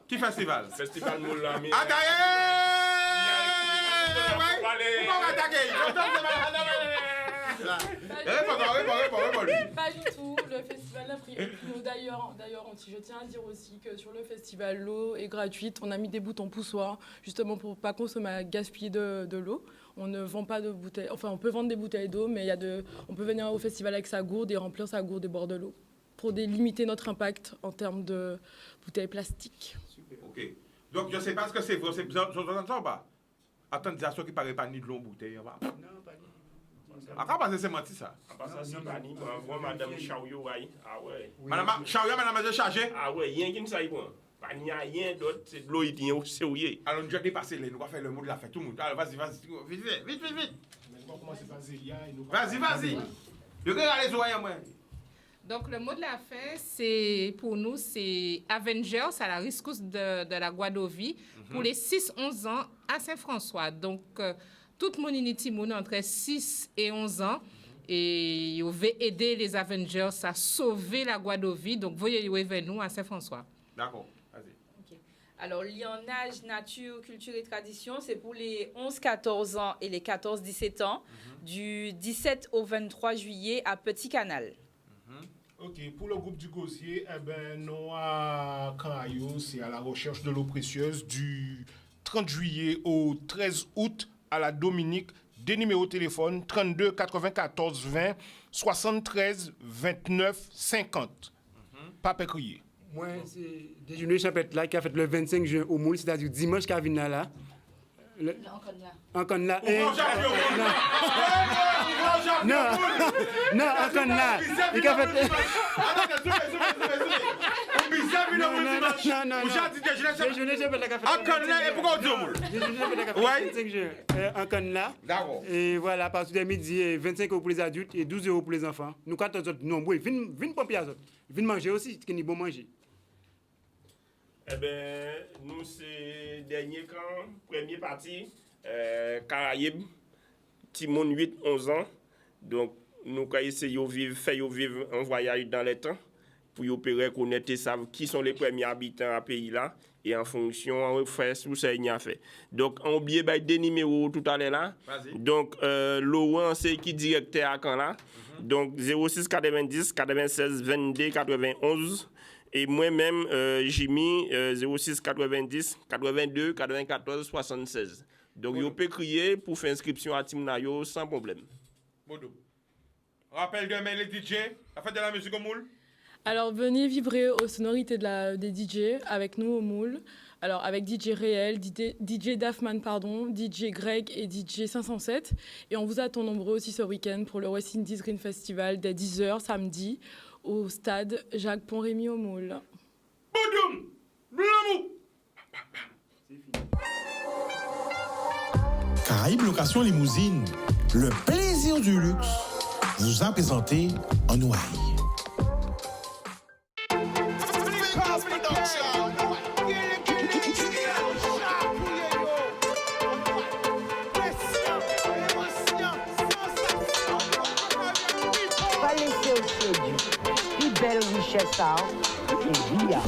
Speaker 3: Qui festival?
Speaker 11: Festival Moula.
Speaker 3: Attaquez! Pourquoi on va attaquer? Réponds.
Speaker 6: Pas du tout. Le festival a pris l'eau. D'ailleurs, je tiens à dire aussi que sur le festival, l'eau est gratuite. On a mis des boutons poussoirs, justement pour ne pas consommer, gaspiller de l'eau. On ne vend pas de bouteilles. Enfin, on peut vendre des bouteilles d'eau, mais on peut venir au festival avec sa gourde et remplir sa gourde des bords de l'eau pour limiter notre impact en termes de bouteilles plastiques.
Speaker 3: Ok. Donc, je ne sais pas ce que c'est. Vous entendez ça ou pas? Attendisation qui ne paraît pas ni de l'eau en bouteille. Non, pas ni. À quoi c'est menti ça?
Speaker 11: C'est pas ni. Moi, madame Chaoyo, ah ouais.
Speaker 3: Madame Chaoyo, madame a chargé?
Speaker 11: Ah ouais, il y a qui ne sait pas. Pas ni rien d'autre, c'est de l'eau, c'est où il est.
Speaker 3: Alors, nous devons dépasser les. Nous allons faire le mot de la fête. Tout le monde. Alors, vas-y. Vite.
Speaker 5: Maintenant, on commence par Zélia.
Speaker 3: Vas-y. Je regarde les oreilles à moi.
Speaker 7: Donc, le mot de la fin, pour nous, c'est Avengers à la rescousse de la Guadeloupe pour les 6-11 ans à Saint-François. Donc, tout le monde est entre 6 et 11 ans et on veut aider les Avengers à sauver la Guadeloupe. Donc, veuillez vers nous à Saint-François.
Speaker 3: D'accord, vas-y.
Speaker 8: Okay. Alors, Lionnage, nature, culture et tradition, c'est pour les 11-14 ans et les 14-17 ans, du 17 au 23 juillet à Petit Canal.
Speaker 5: Ok, pour le groupe du Gosier, nous à Canaillot, c'est à la recherche de l'eau précieuse du 30 juillet au 13 août à la Dominique. Des numéros de téléphone 32 94 20 73 29 50. Pas pécrier.
Speaker 4: Moi, c'est déjeuner champêtre là qui a fait le 25 juin au Moule, c'est-à-dire dimanche qui a venu là. Encore là. Non, encore là. Il a fait. Et voilà, à partir de midi, 25 € pour les adultes et 12 € pour les enfants. Nous, 14 autres nombreux. Viens pomper à autres. Viens manger aussi, c'est qu'il bon manger.
Speaker 11: Eh bien, nous, c'est dernier camp, première partie, Caraïbes, Timon 8-11 ans. Donc, nous avons essayé de faire vivre un voyage dans les temps pour opérer, connaître et savoir qui sont les premiers habitants à pays là. Et en fonction, on fait tout ça, il y a fait. Donc, on a oublié des numéros tout à l'heure là. Donc, Laurent, c'est qui directeur à Caen là. Donc, 06 90 96 22 91. Et moi-même, j'ai mis 06 90 82 94 76. Donc, vous pouvez crier pour faire inscription à Timnayo sans problème.
Speaker 3: Bodo. Rappel demain les DJ, la fête de la musique au Moule.
Speaker 6: Alors, venez vibrer aux sonorités des DJ avec nous au Moule. Alors, avec DJ Réel, DJ Daffman, DJ Greg et DJ 507. Et on vous attend nombreux aussi ce week-end pour le West Indies Green Festival dès 10h samedi au stade Jacques Pont-Rémy au Moule.
Speaker 3: Boudoum! Blamou!
Speaker 1: Caraïbes Location Limousine, le plaisir du luxe, vous a présenté en Ouaille.
Speaker 2: Pas laisser au séduit. Plus belle richesse, ça. Et via.